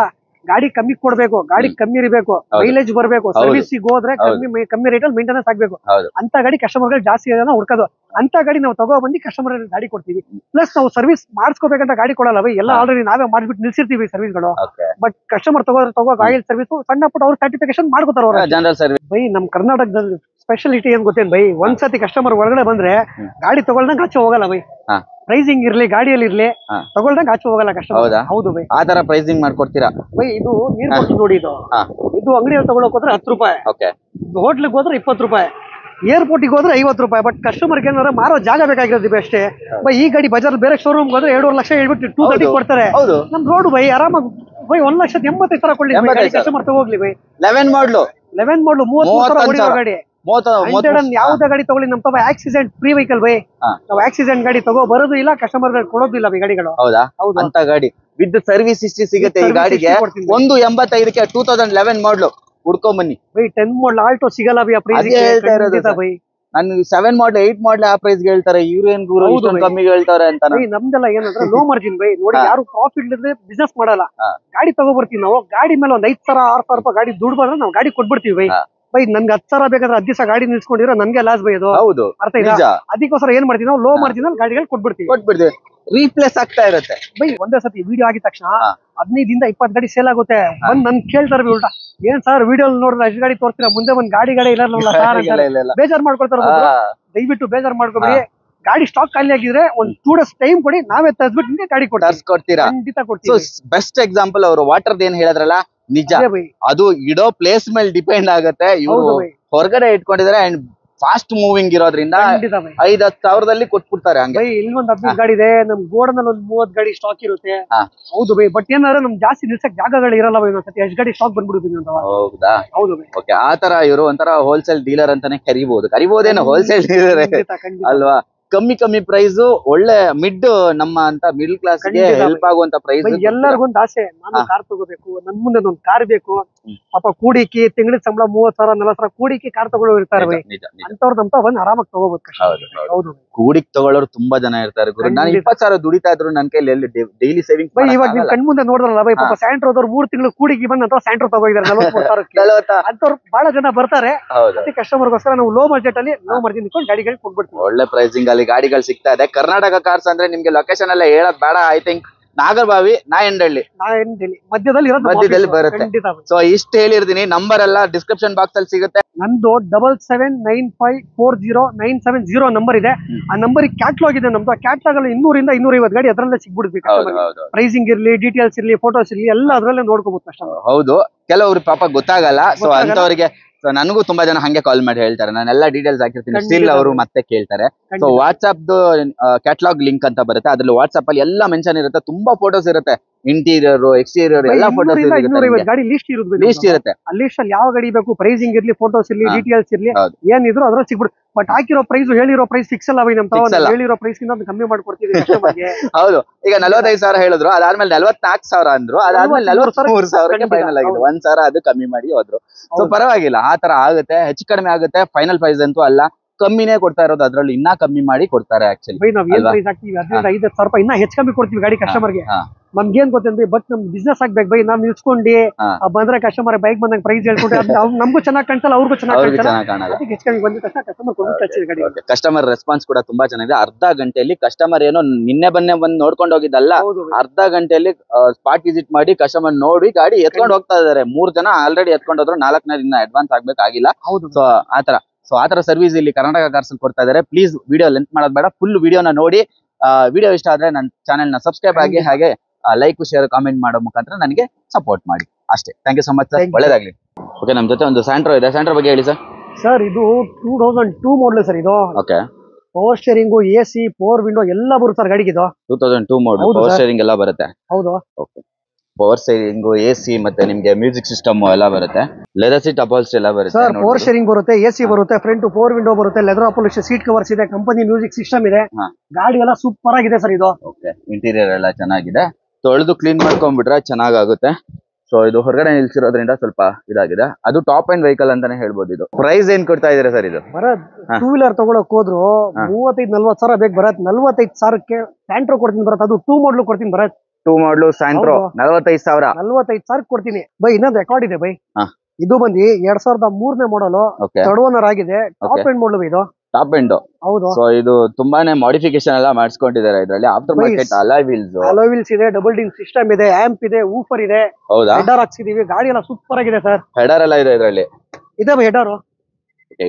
ಗಾಡಿ ಕಮ್ಮಿ ಕೊಡ್ಬೇಕು, ಗಾಡಿ ಕಮ್ಮಿ ಇರಬೇಕು, ಮೈಲೇಜ್ ಬರ್ಬೇಕು, ಸರ್ವಿಸ್ ಹೋದ್ರೆ ಕಮ್ಮಿ ರೇಟ್ ಅಲ್ಲಿ ಮೇಂಟೆನೆನ್ಸ್ ಆಗ್ಬೇಕು. ಅಂತ ಗಾಡಿ ಕಸ್ಟಮರ್ಗಳು ಜಾಸ್ತಿ ಹುಡ್ಕೋದು. ಅಂತ ಗಾಡಿ ನಾವು ತಗೋ ಬಂದು ಕಸ್ಟಮರ್ ಗಾಡಿ ಕೊಡ್ತೀವಿ. ಪ್ಲಸ್ ನಾವು ಸರ್ವಿಸ್ ಮಾಡಿಸ್ಕೋಬೇಕಂತ ಗಾಡಿ ಕೊಡಲ್ಲ ಬೈ, ಎಲ್ಲ ಆಲ್ರೆಡಿ ನಾವೇ ಮಾಡ್ಬಿಟ್ಟು ನಿಲ್ಸಿರ್ತೀವಿ ಸರ್ವಿಸ್ಗಳು. ಬಟ್ ಕಸ್ಟಮರ್ ತಗೋ ಆಯಿಲ್ ಸರ್ವಿಸ್ ಸಣ್ಣ ಪುಟ್ಟ ಅವ್ರು ಸರ್ಟಿಫಿಕೇಶನ್ ಮಾಡ್ಕೋತಾರ ಅವ್ರು ಜನರಲ್ ಸರ್ವಿಸ್. ಬೈ ನಮ್ ಕರ್ನಾಟಕದಲ್ಲಿ ಸ್ಪೆಷಾಲಿಟಿ ಏನ್ ಗೊತ್ತೇನ್ ಬೈ, ಒಂದ್ಸತಿ ಕಸ್ಟಮರ್ ಒಳಗಡೆ ಬಂದ್ರೆ ಗಾಡಿ ತಗೊಳ್ದಂಗ ಆಚೆ ಹೋಗಲ್ಲ ಬೈ. ಪ್ರೈಸಿಂಗ್ ಇರ್ಲಿ, ಗಾಡಿಯಲ್ಲಿ ಇರ್ಲಿ, ತಗೊಳ್ದಂಗ ಆಚೆ ಹೋಗಲ್ಲ ಕಸ್ಟಮರ್. ಹೌದು ಬೈ. ಆ ತರ ಪ್ರೈಸಿಂಗ್ ಮಾಡ್ಕೊಡ್ತೀರಾ ಬೈ? ಇದು ನೀರ್ ಕೊಟ್ಟು ನೋಡಿ, ಇದು ಅಂಗಡಿಯಲ್ಲಿ ತಗೊಳಕ್ ಹೋದ್ರೆ 10 ರೂಪಾಯಿ, ಹೋಟ್ಲಿಗೆ ಹೋದ್ರೆ 20 ರೂಪಾಯಿ, ಏರ್ಪೋರ್ಟಿಗೆ ಹೋದ್ರೆ 50 ರೂಪಾಯಿ. ಬಟ್ ಕಸ್ಟಮರ್ಗೆ ಏನಾರ ಮಾರೋ ಜಾಗ ಬೇಕಾಗಿರೋದು ಅಷ್ಟೇ ಬೈ. ಈ ಗಾಡಿ ಬಜಾರ್ ಬೇರೆ ಶೋರೂಮ್ ಹೋದ್ರೆ 2.5 ಲಕ್ಷ ಹೇಳ್ಬಿಟ್ಟು 230 ಕೊಡ್ತಾರೆ. ನಮ್ ರೋಡ್ ಬೈ ಆರಾಮಾಗಿ ಬೈ 1,85,000 ಕೊಡ್ಲಿ ಕಸ್ಟಮರ್ ತಗೋಗ್ಲಿ ಬೈ. 11 ಮಾಡಲು 33,000 ಗಾಡಿ. ಯಾವ್ದೇ ಗಾಡಿ ತಗೊಳ್ಳಿ, ನಮ್ ತಗೋ ಆಕ್ಸಿಡೆಂಟ್ ಫ್ರೀ ವೆಹಿಕಲ್ ಬೈ. ನಾವು ಆಕ್ಸಿಡೆಂಟ್ ಗಾಡಿ ತಗೋ ಬರೋದು ಇಲ್ಲ, ಕಸ್ಟಮರ್ ಕೊಡೋದಿಲ್ಲ ಬೈ ಗಾಡಿಗಳು. ಹೌದಾ? ಅಂತ ಗಾಡಿ ವಿತ್ ಸರ್ವಿಸ್ ಹಿಸ್ಟ್ರಿ ಸಿಗುತ್ತೆ ಈ ಗಾಡಿಗೆ. 185ಕ್ಕೆ 2011 ಮಾಡಲು ಹುಡ್ಕೊಂಡ್ ಬನ್ನಿ ಬೈ. 10 ಮಾಡಲ್ ಆಲ್ಟೋ ಸಿಗಲ್ಲ ಬೈ ಆ ಪ್ರೈಸ್ ಬೈ. ನನ್ಗೆ 7 ಮಾಡಲ್ 8 ಮಾಡಲ್ ಆ ಪ್ರೈಸ್ ಹೇಳ್ತಾರೆ. ಇವ್ರೇನ್ ಕಮ್ಮಿ ಹೇಳ್ತಾರೆ ಅಂತ. ನಮ್ದೆಲ್ಲ ಏನಂದ್ರೆ ಲೋ ಮಾರ್ಜಿನ್ ಬೈ. ನೋಡಿ, ಯಾರು ಪ್ರಾಫಿಟ್ ಇಲ್ಲದೆ ಬಿಸ್ನೆಸ್ ಮಾಡಲ್ಲ. ಗಾಡಿ ತಗೋಬರ್ತೀವಿ ನಾವು, ಗಾಡಿ ಮೇಲೆ ಒಂದ್ 5,000 6,000 ರೂಪಾಯಿ ಗಾಡಿ ದುಡ್ಡು ಬಂದ್ರೆ ನಾವು ಗಾಡಿ ಕೊಟ್ಬಿಡ್ತೀವಿ ಬೈ. ಬೈ ನನ್ಗೆ 10,000 ಬೇಕಾದ್ರೆ 10 ದಿವಸ ಗಾಡಿ ನಿಲ್ಸ್ಕೊಂಡಿರೋ ನನ್ಗೆ ಲಾಸ್ ಬೈ ಅದು. ಹೌದು, ಅರ್ಥ ಇಲ್ಲ. ಅದಕ್ಕೋಸ್ಕರ ಏನ್ ಮಾಡ್ತೀವಿ ನಾವು, ಲೋ ಮಾರ್ಜಿನ್ ಅಲ್ಲಿ ಗಾಡಿಗಳು ಕೊಟ್ಬಿಡ್ತೀವಿ. ರೀಪ್ಲೇಸ್ ಆಗ್ತಾ ಇರುತ್ತೆ ಬೈ. ಒಂದೇ ಸತಿ ವಿಡಿಯೋ ಆಗಿದ ತಕ್ಷಣ 15 ಇಂದ 20 ಗಾಡಿ ಸೇಲ್ ಆಗುತ್ತೆ. ಬಂದ್ ನನ್ ಕೇಳ್ತಾರೆ ಬೈ ಉಲ್ಟಾ, ಏನ್ ಸರ್ ವಿಡಿಯೋ ನೋಡಿದ್ರೆ ಅಷ್ಟು ಗಾಡಿ ತೋರ್ತೀರಾ, ಮುಂದೆ ಒಂದ್ ಗಾಡಿ ಇರಲ್ಲ ಸರ್, ಬೇಜಾರ್ ಮಾಡ್ಕೊಳ್ತಾರ. ದಯವಿಟ್ಟು ಬೇಜಾರ್ ಮಾಡ್ಕೊಬೇಡಿ. ಗಾಡಿ ಸ್ಟಾಕ್ ಖಾಲಿ ಆಗಿದ್ರೆ ಒಂದ್ 2 days ಟೈಮ್ ಕೊಡಿ, ನಾವೇ ತರಿಸ್ಬಿಟ್ಟು ನಿಮ್ಗೆ ಗಾಡಿ ಕೊಡ್ತೀರಾ. ಖಂಡಿತ ಕೊಡ್ತೀವಿ. ಬೆಸ್ಟ್ ಎಕ್ಸಾಂಪಲ್ ಅವರು ವಾಟರ್ ಏನ್ ಹೇಳಿದ್ರಲ್ಲ, ನಿಜ. ಅದು ಇಡೋ ಪ್ಲೇಸ್ ಮೇಲೆ ಡಿಪೆಂಡ್ ಆಗುತ್ತೆ. ಇವರು ಹೊರಗಡೆ ಇಟ್ಕೊಂಡಿದ್ದಾರೆ ಅಂಡ್ ಫಾಸ್ಟ್ ಮೂವಿಂಗ್ ಇರೋದ್ರಿಂದ 5-10 ಸಾವಿರದಲ್ಲಿ ಕೊಟ್ಬಿಡ್ತಾರೆ. ಹಂಗೆ ಇಲ್ಲಿ ಒಂದ್ 15 ಗಾಡಿ ಇದೆ, ನಮ್ ಗೋಡನಲ್ಲಿ ಒಂದ್ 30 ಗಾಡಿ ಸ್ಟಾಕ್ ಇರುತ್ತೆ. ಹೌದು ಬೈ. ಬಟ್ ಏನಾದ್ರೆ ನಮ್ ಜಾಸ್ತಿ ನಿಲ್ಸಕ್ ಜಾಗಗಳು ಇರಲ್ಲ ಬೈ. ಇನ್ನೊಂದ್ಸತಿ ಎಷ್ಟು ಗಾಡಿ ಸ್ಟಾಕ್ ಬಂದ್ಬಿಡುತ್ತೆ. ಹೌದಾ? ಹೌದು ಬೈ. ಓಕೆ, ಆತರ ಇವರು ಒಂಥರ ಹೋಲ್ಸೇಲ್ ಡೀಲರ್ ಅಂತಾನೆ ಕರಿಬಹುದೇನೋ. ಹೋಲ್ಸೇಲ್ ಡೀಲರ್ ಅಲ್ವಾ? ಕಮ್ಮಿ ಪ್ರೈಸ್, ಒಳ್ಳೆ ಮಿಡ್ ನಮ್ಮ ಅಂತ ಮಿಡಲ್ ಕ್ಲಾಸ್ ಗೆ ಹೆಲ್ಪ್ ಆಗುವಂತ ಪ್ರೈಸ್. ಎಲ್ಲರಿಗೊಂದು ಆಸೆ, ನಾನು ಕಾರ್ ತಗೋಬೇಕು, ನನ್ ಮುಂದೆ ಒಂದು ಕಾರ್ ಬೇಕು. ಪಾಪ ಕೂಡಿಕಿ ತಿಂಗಳ ಸಂಬಳ 30,000-40,000 ಕೂಡಿಕಿ ಕಾರ್ ತಗೊಳ್ಳೋರು ಇರ್ತಾರೆ ಬೈ. ಅಂತವ್ರ ನಮ್ತ ಬಂದ್ ಆರಾಮಾಗಿ ತಗೋಬೇಕು. ಹೌದು, ಕೂಡಿಕ್ ತಗೊಳ್ಳೋರು ತುಂಬಾ ಜನ ಇರ್ತಾರೆ. ನಾನು 20,000 ದುಡಿತಾ ಇದ್ರು ನನ್ ಕೈಲಿ ಡೈಲಿ ಸೇವಿಂಗ್ ಬೈ. ಇವಾಗ ನಿಮ್ ಕಣ್ ಮುಂದೆ ನೋಡಿದ್ರಲ್ಲ ಬೈ, ಪಾಪ ಸ್ಯಾಂಟ್ರೋದವ್ರು 3 ತಿಂಗಳು ಕೂಡಿಗೆ ಬಂದ್ ಅಂತ ಸ್ಯಾಂಟ್ರೋ ತಗೋಗಿದ್ದಾರೆ 43,000. ಅಂತವ್ರು ಬಹಳ ಜನ ಬರ್ತಾರೆ. ಕಸ್ಟಮರ್ಗೋಸ್ಕರ ನಾವು ಲೋ ಬಜೆಟ್ ಅಲ್ಲಿ ಲೋ ಮಾರ್ಜಿನ್ ಇಟ್ಕೊಂಡು ಗಾಡಿಗಳು ಕೊಟ್ಬಿಡ್ತೀವಿ. ಒಳ್ಳೆ ಪ್ರೈಸಿಂಗ್ ಅಲ್ಲಿ ಗಾಡಿಗಳು ಸಿಗ್ತಾ ಇದೆ. ಕರ್ನಾಟಕ ಕಾರ್ಸ್ ಅಂದ್ರೆ ನಿಮ್ಗೆ ಲೊಕೇಶನ್ ಎಲ್ಲ ಹೇಳಕ್ ಬೇಡ. ಐ ಥಿಂಕ್ ನಾಗರಬಾವಿ, ನಾಯಂಡಹಳ್ಳಿ ಮಧ್ಯದಲ್ಲಿ ಬರುತ್ತೆ. ಸೊ ಇಷ್ಟು ಹೇಳಿರ್ತೀನಿ. ನಂಬರ್ ಎಲ್ಲ ಡಿಸ್ಕ್ರಿಪ್ಷನ್ ಬಾಕ್ಸ್ ಅಲ್ಲಿ ಸಿಗುತ್ತೆ. ನಂದು 7795409770 ನಂಬರ್ ಇದೆ. ಆ ನಂಬರ್ ಕ್ಯಾಟ್ಲಾಗ್ ಇದೆ ನಮ್ದು. ಆ ಕ್ಯಾಟ್ಲಾಗ್ ಅಲ್ಲಿ 200 ಇಂದ 250 ಗಾಡಿ ಅದರಲ್ಲೇ ಸಿಗ್ಬಿಡ್ಬೇಕು. ಪ್ರೈಸಿಂಗ್ ಇರ್ಲಿ, ಡೀಟೇಲ್ಸ್ ಇರ್ಲಿ, ಫೋಟೋಸ್ ಇರ್ಲಿ, ಎಲ್ಲ ಅದರಲ್ಲೇ ನೋಡ್ಕೋಬಹುದು ಕಸ್ಟಮರ್. ಹೌದು, ಕೆಲವ್ರಿಗೆ ಪಾಪ ಗೊತ್ತಾಗಲ್ಲ. ಸೊ ಅಂತವರಿಗೆ ನನಗೂ ತುಂಬಾ ಜನ ಹಂಗೆ ಕಾಲ್ ಮಾಡಿ ಹೇಳ್ತಾರೆ, ನಾನು ಎಲ್ಲ ಡೀಟೇಲ್ಸ್ ಹಾಕಿರ್ತೀನಿ, ಸ್ಟಿಲ್ ಅವರು ಮತ್ತೆ ಕೇಳ್ತಾರೆ. ಸೊ ವಾಟ್ಸ್ಆಪ್ ಕ್ಯಾಟ್ಲಾಗ್ ಲಿಂಕ್ ಅಂತ ಬರುತ್ತೆ, ಅದ್ರಲ್ಲಿ ವಾಟ್ಸ್ಆಪ್ ಅಲ್ಲಿ ಎಲ್ಲ ಮೆನ್ಷನ್ ಇರುತ್ತೆ. ತುಂಬಾ ಫೋಟೋಸ್ ಇರುತ್ತೆ, ಇಂಟೀರಿಯರ್, ಎಕ್ಸ್ಟೀರಿಯರ್ ಎಲ್ಲ ಫೋಟೋಸ್ ಗಾಡಿ ಲಿಸ್ಟ್ ಇರುತ್ತೆ. ಆ ಲಿಸ್ಟ್ ಅಲ್ಲಿ ಯಾವ ಗಾಡಿ ಬೇಕು, ಪ್ರೈಸಿಂಗ್ ಇರ್ಲಿ, ಫೋಟೋಸ್ ಇರ್ಲಿ, ಡೀಟೇಲ್ಸ್ ಇರ್ಲಿ, ಏನಿದ್ರು ಅದ್ರಲ್ಲಿ ಸಿಗ್ಬಿಡು. ಬಟ್ ಹಾಕಿರೋ ಪ್ರೈಸ್ ಹೇಳಿರೋ ಪ್ರೈಸ್ ಫಿಕ್ಸ್ ಅಲ್ಲ ಬೈ. ನಮ್ ಹೇಳಿರೋ ಪ್ರೈಸ್ ಗಿಂತ ಕಮ್ಮಿ ಮಾಡ್ಕೊಡ್ತೀವಿ. ಹೌದು, ಈಗ 45,000 ಹೇಳಿದ್ರು, ಅದಾದ್ಮೇಲೆ 44,000 ಅಂದ್ರು, ಅದಾದ್ಮೇಲೆ 43,000 ಫೈನಲ್ ಆಗಿದೆ. 1,000 ಅದು ಕಮ್ಮಿ ಮಾಡಿ ಹೋದ್ರು. ಸೊ ಪರವಾಗಿಲ್ಲ, ಆ ತರ ಆಗುತ್ತೆ, ಹೆಚ್ಚು ಕಡಿಮೆ ಆಗುತ್ತೆ. ಫೈನಲ್ ಪ್ರೈಸ್ ಅಂತೂ ಅಲ್ಲ, ಕಮ್ಮಿನೇ ಕೊಡ್ತಾ ಇರೋದು. ಅದ್ರಲ್ಲಿ ಇನ್ನ ಕಮ್ಮಿ ಮಾಡಿ ಕೊಡ್ತಾರೆ. ಆಕ್ಚುಲಿ ಬೈ ನಾವ್ ಏನ್ ಪ್ರೈಸ್ ಹಾಕ್ತೀವಿ 15,000 ರೂಪಾಯಿ ಇನ್ನ ಹೆಚ್ಚು ಕಮ್ಮಿ ಕೊಡ್ತೀವಿ ಗಾಡಿ ಕಸ್ಟಮರ್ಗೆ. ನಮ್ಗೇನ್ ಗೊತ್ತೇನ್ರಿ, ಬಟ್ ನಮ್ ಬಿಸ್ನೆಸ್ ಆಗ್ಬೇಕು ಬೈ. ನಾವ್ ನಿಲ್ಸ್ಕೊಂಡಿ ಬಂದ್ರೆ ಕಸ್ಟಮರ್ ಬೈಕ್ ಬಂದಾಗ ಪ್ರೈಸ್ ಹೇಳ್ಕೊಂಡ್ರೆ ನಮಗೂ ಚೆನ್ನಾಗಿ ಕಾಣಿಸಲ್ಲ, ಅವ್ರಿಗೂ ಚೆನ್ನಾಗಿ ಕಾಣಲ್ಲ. ಹೆಚ್ಚು ಕಮ್ಮಿ ಬಂದ ತಕ್ಷಣ ಕಸ್ಟಮರ್ ಕಸ್ಟಮರ್ ರೆಸ್ಪಾನ್ಸ್ ಕೂಡ ತುಂಬಾ ಚೆನ್ನಾಗಿದೆ. ಅರ್ಧ ಗಂಟೆಯಲ್ಲಿ ಕಸ್ಟಮರ್ ಏನೋ ನಿನ್ನೆ ಬಂದು ನೋಡ್ಕೊಂಡು ಹೋಗಿದ್ದಲ್ಲ, ಅರ್ಧ ಗಂಟೆಯಲ್ಲಿ ಸ್ಪಾಟ್ ವಿಸಿಟ್ ಮಾಡಿ ಕಸ್ಟಮರ್ ನೋಡಿ ಗಾಡಿ ಎತ್ಕೊಂಡು ಹೋಗ್ತಾ ಇದಾರೆ. 3 ಜನ ಆಲ್ರೆಡಿ ಎತ್ಕೊಂಡು ಹೋದ್ರು, 4ನೇ ಇನ್ನ ಅಡ್ವಾನ್ಸ್ ಆಗ್ಬೇಕಾಗಿಲ್ಲ. ಸೊ ಆತರ ಸರ್ವಿಸ್ ಇಲ್ಲಿ ಕರ್ನಾಟಕ ಕಾರ್ಸ್ ಕೊಡ್ತಾ ಇದಾರೆ. ಪ್ಲೀಸ್ ವಿಡಿಯೋ ಲೆಂತ್ ಮಾಡೋದು ಬೇಡ, ಫುಲ್ ವಿಡಿಯೋನ ನೋಡಿ. ವಿಡಿಯೋ ಇಷ್ಟ ಆದ್ರೆ ನನ್ನ ಚಾನೆಲ್ ನ ಸಬ್ಸ್ಕ್ರೈಬ್ ಆಗಿ, ಹಾಗೆ ಲೈಕ್ ಶೇರ್ ಕಾಮೆಂಟ್ ಮಾಡೋ ಮುಖಾಂತರ ನನಗೆ ಸಪೋರ್ಟ್ ಮಾಡಿ ಅಷ್ಟೇ. Thank you so much sir, ಒಳ್ಳೇದಾಗ್ಲಿ. ಓಕೆ, ನಮ್ಮ ಜೊತೆ ಒಂದು ಸ್ಯಾಂಟ್ರೋ ಇದೆ. ಸ್ಯಾಂಟ್ರೋ ಬಗ್ಗೆ ಹೇಳಿ ಸರ್. ಸರ್ ಇದು 2002 ಮಾಡಲ್ ಸರ್. ಇದು okay, power steering, AC, power window ಎಲ್ಲ ಬರುತ್ತೆ ಸರ್ ಗಾಡಿಗೆ. ಇದು 2002 ಮಾಡಲ್, ಹೌದು ಪವರ್ sir. ಸ್ಟೇರಿಂಗ್ ಎಲ್ಲ ಬರುತ್ತೆ. ಹೌದು. ಓಕೆ, ಪವರ್ ಸ್ಟೇರಿಂಗ್, AC ಮತ್ತೆ ನಿಮ್ಗೆ ಮ್ಯೂಸಿಕ್ ಸಿಸ್ಟಮ್ ಎಲ್ಲ ಬರುತ್ತೆ. ಲೆದರ್ ಸೀಟ್ ಅಪಾಲ್ಸ್ಟ್ರಿ ಎಲ್ಲ ಬರುತ್ತೆ ಸರ್. ಪವರ್ ಸ್ಟೇರಿಂಗ್ ಬರುತ್ತೆ, AC ಬರುತ್ತೆ, ಫ್ರಂಟ್ ಪವರ್ ವಿಂಡೋ ಬರುತ್ತೆ, ಲೆದರ್ ಅಪಾಲ್ಸ್ಟ್ರಿ ಸೀಟ್ ಕವರ್ಸ್ ಇದೆ, ಕಂಪನಿ ಮ್ಯೂಸಿಕ್ ಸಿಸ್ಟಮ್ ಇದೆ. ಹಾ. ಗಾಡಿ ಎಲ್ಲ ಸೂಪರ್ ಆಗಿದೆ ಸರ್ ಇದು. ಓಕೆ, ಇಂಟೀರಿಯರ್ ಎಲ್ಲ ಚೆನ್ನಾಗಿದೆ. ತೊಳೆದು ಕ್ಲೀನ್ ಮಾಡ್ಕೊಂಡ್ಬಿಟ್ರೆ ಚೆನ್ನಾಗುತ್ತೆ. ಸೊ ಇದು ಹೊರಗಡೆ ನಿಲ್ಸಿರೋದ್ರಿಂದ ಸ್ವಲ್ಪ ಇದಾಗಿದೆ. ಅದು ಟಾಪ್ ಅಂಡ್ ವೆಹಿಕಲ್ ಅಂತಾನೆ ಹೇಳ್ಬೋದು. ಇದು ಪ್ರೈಸ್ ಏನ್ ಕೊಡ್ತಾ ಇದೀರಾ ಸರ್? ಇದು ಬರತ್ 2 ವೀಲರ್ ತಗೊಳಕ್ ಹೋದ್ರು 35-40 ಸಾವಿರ ಬೇಕು ಬರತ್. 45 ಸಾವಿರಕ್ಕೆ ಸ್ಯಾಂಟ್ರೋ ಕೊಡ್ತೀನಿ ಬರತ್. ಅದು 2 ಮಾಡಲ್ ಕೊಡ್ತೀನಿ ಬರತ್. 2 ಮಾಡಲು ಸ್ಯಾಂಟ್ರೋ 45,000. 45 ಸಾವಿರ ಕೊಡ್ತೀನಿ ಬೈ. ಇನ್ನೊಂದು ರೆಕಾರ್ಡ್ ಇದೆ ಬೈ. ಹಾ. ಇದು ಬಂದು 2003ನೇ ಮಾಡಲು, ಓಕೆ, ಥರ್ಡ್ ಓನರ್ ಆಗಿದೆ. ಟಾಪ್ ಅಂಡ್ ಮಾಡಲ್ ಇದು. Top end. ಹೌದು. ಸೊ ಇದು ತುಂಬಾನೇ ಮಾಡಿಫಿಕೇಶನ್ ಎಲ್ಲ ಮಾಡಿಸ್ಕೊಂಡಿದ್ದಾರೆ ಇದರಲ್ಲಿ. After market alloy wheels, alloy wheels ಇದೆ, ಡಬಲ್ ಡಿನ್ ಸಿಸ್ಟಮ್ ಇದೆ, ಆಂಪ್ ಇದೆ, ಊಫರ್ ಇದೆ. ಹೌದಾ? ಹೆಡರ್ ಹಾಕ್ಸಿದೀವಿ. ಗಾಡಿ ಎಲ್ಲ ಸೂಪರ್ ಆಗಿದೆ ಸರ್. ಹೆಡರ್ ಎಲ್ಲ ಇದೆ ಇದರಲ್ಲಿ. ಇದೆ ಬೈ ಹೆಡರ್.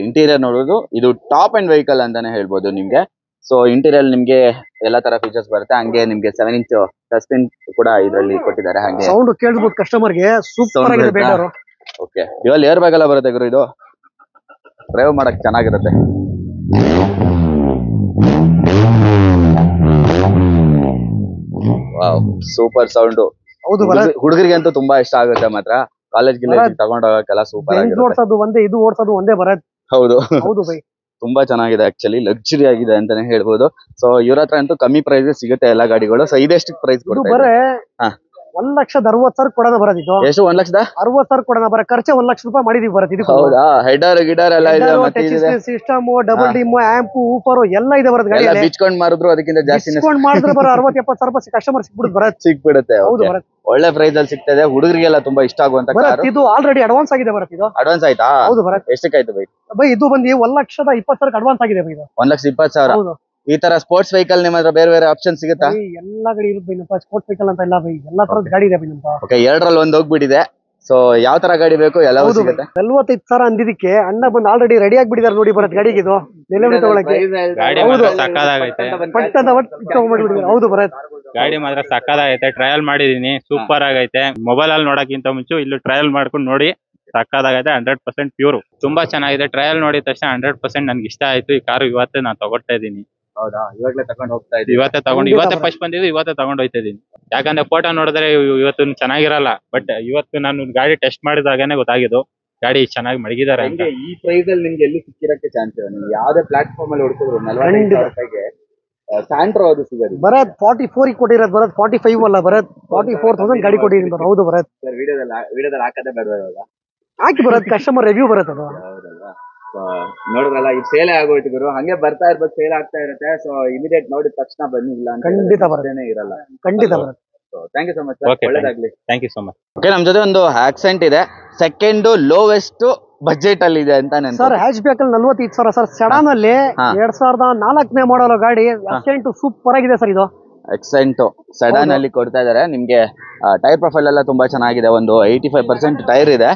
ಇಂಟೀರಿಯರ್ ನೋಡೋದು ಇದು ಟಾಪ್ ಅಂಡ್ ವೆಹಿಕಲ್ ಅಂತಾನೆ ಹೇಳ್ಬೋದು ನಿಮ್ಗೆ. ಸೊ ಇಂಟೀರಿಯರ್ ನಿಮ್ಗೆ ಎಲ್ಲಾ ತರ ಫೀಚರ್ಸ್ ಬರುತ್ತೆ. ಹಂಗೆ ನಿಮ್ಗೆ 7 ಇಂಚ್ ಟಚ್ ಸ್ಕ್ರೀನ್ ಕೂಡ ಇದರಲ್ಲಿ ಕೊಟ್ಟಿದ್ದಾರೆ. ಹಾಗೆ ಸೌಂಡ್ ಕೇಳಿಸ್ಬೋದು ಕಸ್ಟಮರ್ ಗೆ. ಸೂಪರ್ ಆಗಿದೆ ಹೆಡರ್. ಓಕೆ, ಇವಾಗ ಏರ್ ಬ್ಯಾಗ್ ಎಲ್ಲ ಬರುತ್ತೆ ಗುರು. ಇದು ಡ್ರೈವ್ ಮಾಡಕ್ ಚೆನ್ನಾಗಿರುತ್ತೆ. Wow, super sound. ಹೌದು. ಹುಡುಗರಿಗೆ ಅಂತೂ ತುಂಬಾ ಇಷ್ಟ ಆಗುತ್ತೆ ಮಾತ್ರ. ಕಾಲೇಜ್ ಗಿಲೇಜ್ ತಗೊಂಡ್ ಹೋಗಕ್ಕೆಲ್ಲ ಸೂಪರ್ ಆಗಿರುತ್ತೆ. ಓಡಿಸೋದು ಒಂದೇ, ಇದು ಓಡಿಸೋದು ಒಂದೇ ಬರತ್. ಹೌದು. ಹೌದು ಬೈ. ತುಂಬಾ ಚೆನ್ನಾಗಿದೆ, ಆಕ್ಚುಲಿ ಲಕ್ಸುರಿ ಆಗಿದೆ ಅಂತಾನೆ ಹೇಳ್ಬೋದು. ಸೊ ಇವ್ರ ಹತ್ರ ಅಂತೂ ಕಮ್ಮಿ ಪ್ರೈಸ್ ಸಿಗುತ್ತೆ ಎಲ್ಲಾ ಗಾಡಿಗಳು. ಸೊ ಇದೆಷ್ಟು ಪ್ರೈಸ್ ಇದು ಬರೇ 1,60,000 ಕೊಡೋಣ ಬರತ್. ಇದು ಎಷ್ಟು? 1,60,000 ಕೊಡೋಣ ಬರ. ಖರ್ಚೆ 1 ಲಕ್ಷ ರೂಪಾಯಿ ಮಾಡಿದೀವಿ ಬರತ್. ಇದು ಹೌದಾ? ಹೆಡರ್ ಗಿಡರ್ ಎಲ್ಲ ಇದೆ, ಮತ್ತೆ system, double dim, amp, woofer ಎಲ್ಲ ಇದೆ ಬರತ್. ಗಾಡಿ ಬಿಚ್ಕೊಂಡ್ ಮಾರಿದ್ರು ಅದಕ್ಕಿಂತ ಜಾಸ್ತಿ ಡಿಸ್ಕೌಂಟ್ ಮಾಡಿದ್ರೆ ಬರ 60-70 ಸಾವಿರ ರೂಪಾಯಿ ಕಸ್ಟಮರ್ ಸಿಕ್ಬಿಡುತ್ತೆ ಬರತ್. ಸಿಕ್ಬಿಡುತ್ತೆ. ಹೌದು ಬರತ್. ಒಳ್ಳೆ ಪ್ರೈಸ್ ಅಲ್ಲಿ ಸಿಗ್ತದೆ. ಹುಡುಗರಿಗೆಲ್ಲ ತುಂಬಾ ಇಷ್ಟ ಆಗುವಂತ ಕಾರು. ಇದು ಆಲ್ರೆಡಿ ಅಡ್ವಾನ್ಸ್ ಆಗಿದೆ ಬರತ್. ಇದು ಅಡ್ವಾನ್ಸ್ ಆಯ್ತಾ? ಹೌದು ಬರತ್. ಎಷ್ಟಕ್ಕಾಯ್ತು ಬೈ? ಬೈ ಇದು ಬಂದು 1,20,000 ಅಡ್ವಾನ್ಸ್ ಆಗಿದೆ ಬೈ. ಇದು 1,20,000. ಹೌದು. ಈ ತರ ಸ್ಪೋರ್ಟ್ಸ್ ವೆಹಿಕಲ್ ನಿಮ್ಮ ಹತ್ರ ಬೇರೆ ಬೇರೆ ಆಪ್ಷನ್ ಸಿಗುತ್ತಾ? ಎಲ್ಲಾ ಗಾಡಿ ಇರುತ್ತೆ ಬೈ. ಸ್ಪೋರ್ಟ್ಸ್ ವೆಹಿಕಲ್ ಅಂತ ಇಲ್ಲ ಬೈ. ಎಲ್ಲಾ ತರದ ಗಾಡಿ ಇದೆ ಬೈ ನಮ್ದು. ಓಕೆ, 2ರಲ್ಲಿ ಒಂದು ಹೋಗ್ಬಿಟ್ಟಿದೆ. ಸೊ ಯಾವ ತರ ಗಾಡಿ ಬೇಕು ಎಲ್ಲವೂ ಸಿಗುತ್ತೆ. 45 ಸಾವಿರ ಅಂದಿದ್ದಕ್ಕೆ ಅಣ್ಣ ಬಂದು ಆಲ್ರೆಡಿ ರೆಡಿ ಆಗಿಬಿಟ್ಟಿದ್ದಾರೆ ನೋಡಿ ಬರತ್ ಗಾಡಿಗೆ. ಇದು ಡೆಲಿವರಿ ತಗೊಳಕ್ಕೆ ಗಾಡಿ ಮಾತ್ರ ಸಕ್ಕದಾಗೈತೆ. ಪಟ್ಟದ ತಗೊಂಡ್ಬಿಟ್ಟಿದ್ದಾರೆ. ಹೌದು ಬರತ್. ಗಾಡಿ ಮಾತ್ರ ಸಕ್ಕದಾಗೈತೆ. ಟ್ರಯಲ್ ಮಾಡಿದೀನಿ, ಸೂಪರ್ ಆಗೈತೆ. ಮೊಬೈಲ್ ಅಲ್ಲಿ ನೋಡಕ್ಕಿಂತ ಮುಂಚೆ ಇಲ್ಲಿ ಟ್ರಯಲ್ ಮಾಡ್ಕೊಂಡು ನೋಡಿ. ಸಕ್ಕದಾಗೈತೆ. 100% ಪ್ಯೂರ್. ತುಂಬಾ ಚೆನ್ನಾಗಿದೆ. ಟ್ರಯಲ್ ನೋಡಿದ ತಕ್ಷಣ 100% ನನ್ಗೆ ಇಷ್ಟ ಆಯ್ತು. ಈ ಕಾರು ಇವತ್ತೇ ನಾನು ತಗೊಳ್ತಾ ಇದ್ದೀನಿ. ಹೌದಾ? ಇವಾಗಲೇ ತಗೊಂಡು ಹೋಗ್ತಾ ಇದ್ದೀವಿ. ಇವತ್ತೇ ಫಸ್ಟ್ ಬಂದಿದ್ದು, ಇವತ್ತೇ ತಗೊಂಡು ಹೋಗ್ತಾ ಇದೀನಿ. ಯಾಕಂದ್ರೆ ಫೋಟೋ ನೋಡಿದ್ರೆ ಇವತ್ತು ಚೆನ್ನಾಗಿರಲ್ಲ, ಬಟ್ ಇವತ್ತು ನಾನು ಗಾಡಿ ಟೆಸ್ಟ್ ಮಾಡಿದಾಗನೇ ಗೊತ್ತಾಗಿದ್ದು ಗಾಡಿ ಚೆನ್ನಾಗಿ ಮಡಗಿದ್ದಾರೆ ಅಂತ. ಈ ಪ್ರೈಸ್ ಅಲ್ಲಿ ನಿಮ್ಗೆ ಎಲ್ಲಿ ಸಿಕ್ಕಿರಕ್ಕೆ ಚಾನ್ಸ್ ಇಲ್ಲ. ನೀವು ಯಾವ್ದೇ ಪ್ಲಾಟ್ಫಾರ್ಮ್ ಅಲ್ಲಿ ಹುಡುಕಿದ್ರು 45,000 ರೂಪಾಯಿಗೆ ಸ್ಯಾಂಟ್ರೋ ಅದು ಸಿಗೋದು. ಬರತ್ 44 ಕೊಟ್ಟಿರೋದು ಬರತ್. 45 ಅಲ್ಲ ಬರತ್. 44,000 ಗಾಡಿ ಕೊಟ್ಟಿದ್ದೀನಿ ಬರ. ಹೌದು ಬರತ್. ವಿಡಿಯೋದಲ್ಲಿ ಹಾಕದೇ ಬೇಡ ಇವಾಗ. ಹಾಕಿ ಬರತ್. ಕಸ್ಟಮರ್ ರಿವ್ಯೂ ಬರತ್ ಅದು. ಹೌದಲ್ವಾ? ನೋಡಿದ್ರಲ್ಲ, ಈಗ ಸೇಲೆ ಆಗೋಯ್ತು ಗುರು. ಹಂಗೆ ಬರ್ತಾ ಇರ್ಬೇಕು, ಸೇಲ್ ಆಗ್ತಾ ಇರುತ್ತೆ. ಸೊ ಇಮಿಡಿಯೇಟ್ ನೋಡಿದ ತಕ್ಷಣ ಬನ್ನಿ, ಇಲ್ಲ ಅಂತ ಖಂಡಿತ ಬರತ್ತೆ. ಇರಲ್ಲ. ಖಂಡಿತ ಬರತ್. Thank you so much. Okay, ಒಳ್ಳೇದಾಗ್ಲಿ. Thank you so much. Okay, ನಮ್ ಜೊತೆ ಒಂದು ಆಕ್ಸೆಂಟ್ ಇದೆ. ಸೆಕೆಂಡ್ ಲೋವೆಸ್ಟ್ ಬಜೆಟ್ ಅಲ್ಲಿ ಇದೆ ಅಂತ ಸರ್. ಹ್ಯಾಚ್ ಬ್ಯಾಕ್ ಅಲ್ಲಿ 45 ಸಾವಿರ ಸರ್. ಸೆಡಾನ್ ಅಲ್ಲಿ 2004ನೇ ಮಾಡಲ್ ಗಾಡಿ. ಅಸೆಂಟ್ ಸೂಪರ್ ಆಗಿದೆ ಸರ್. ಇದು ಎಕ್ಸೆಂಟ್ ಸೆಡಾನ್ ಅಲ್ಲಿ ಕೊಡ್ತಾ ಇದಾರೆ ನಿಮ್ಗೆ. ಟೈರ್ ಪ್ರೊಫೈಲ್ ಎಲ್ಲ ತುಂಬಾ ಚೆನ್ನಾಗಿದೆ. ಒಂದು 85% ಟೈರ್ ಇದೆ.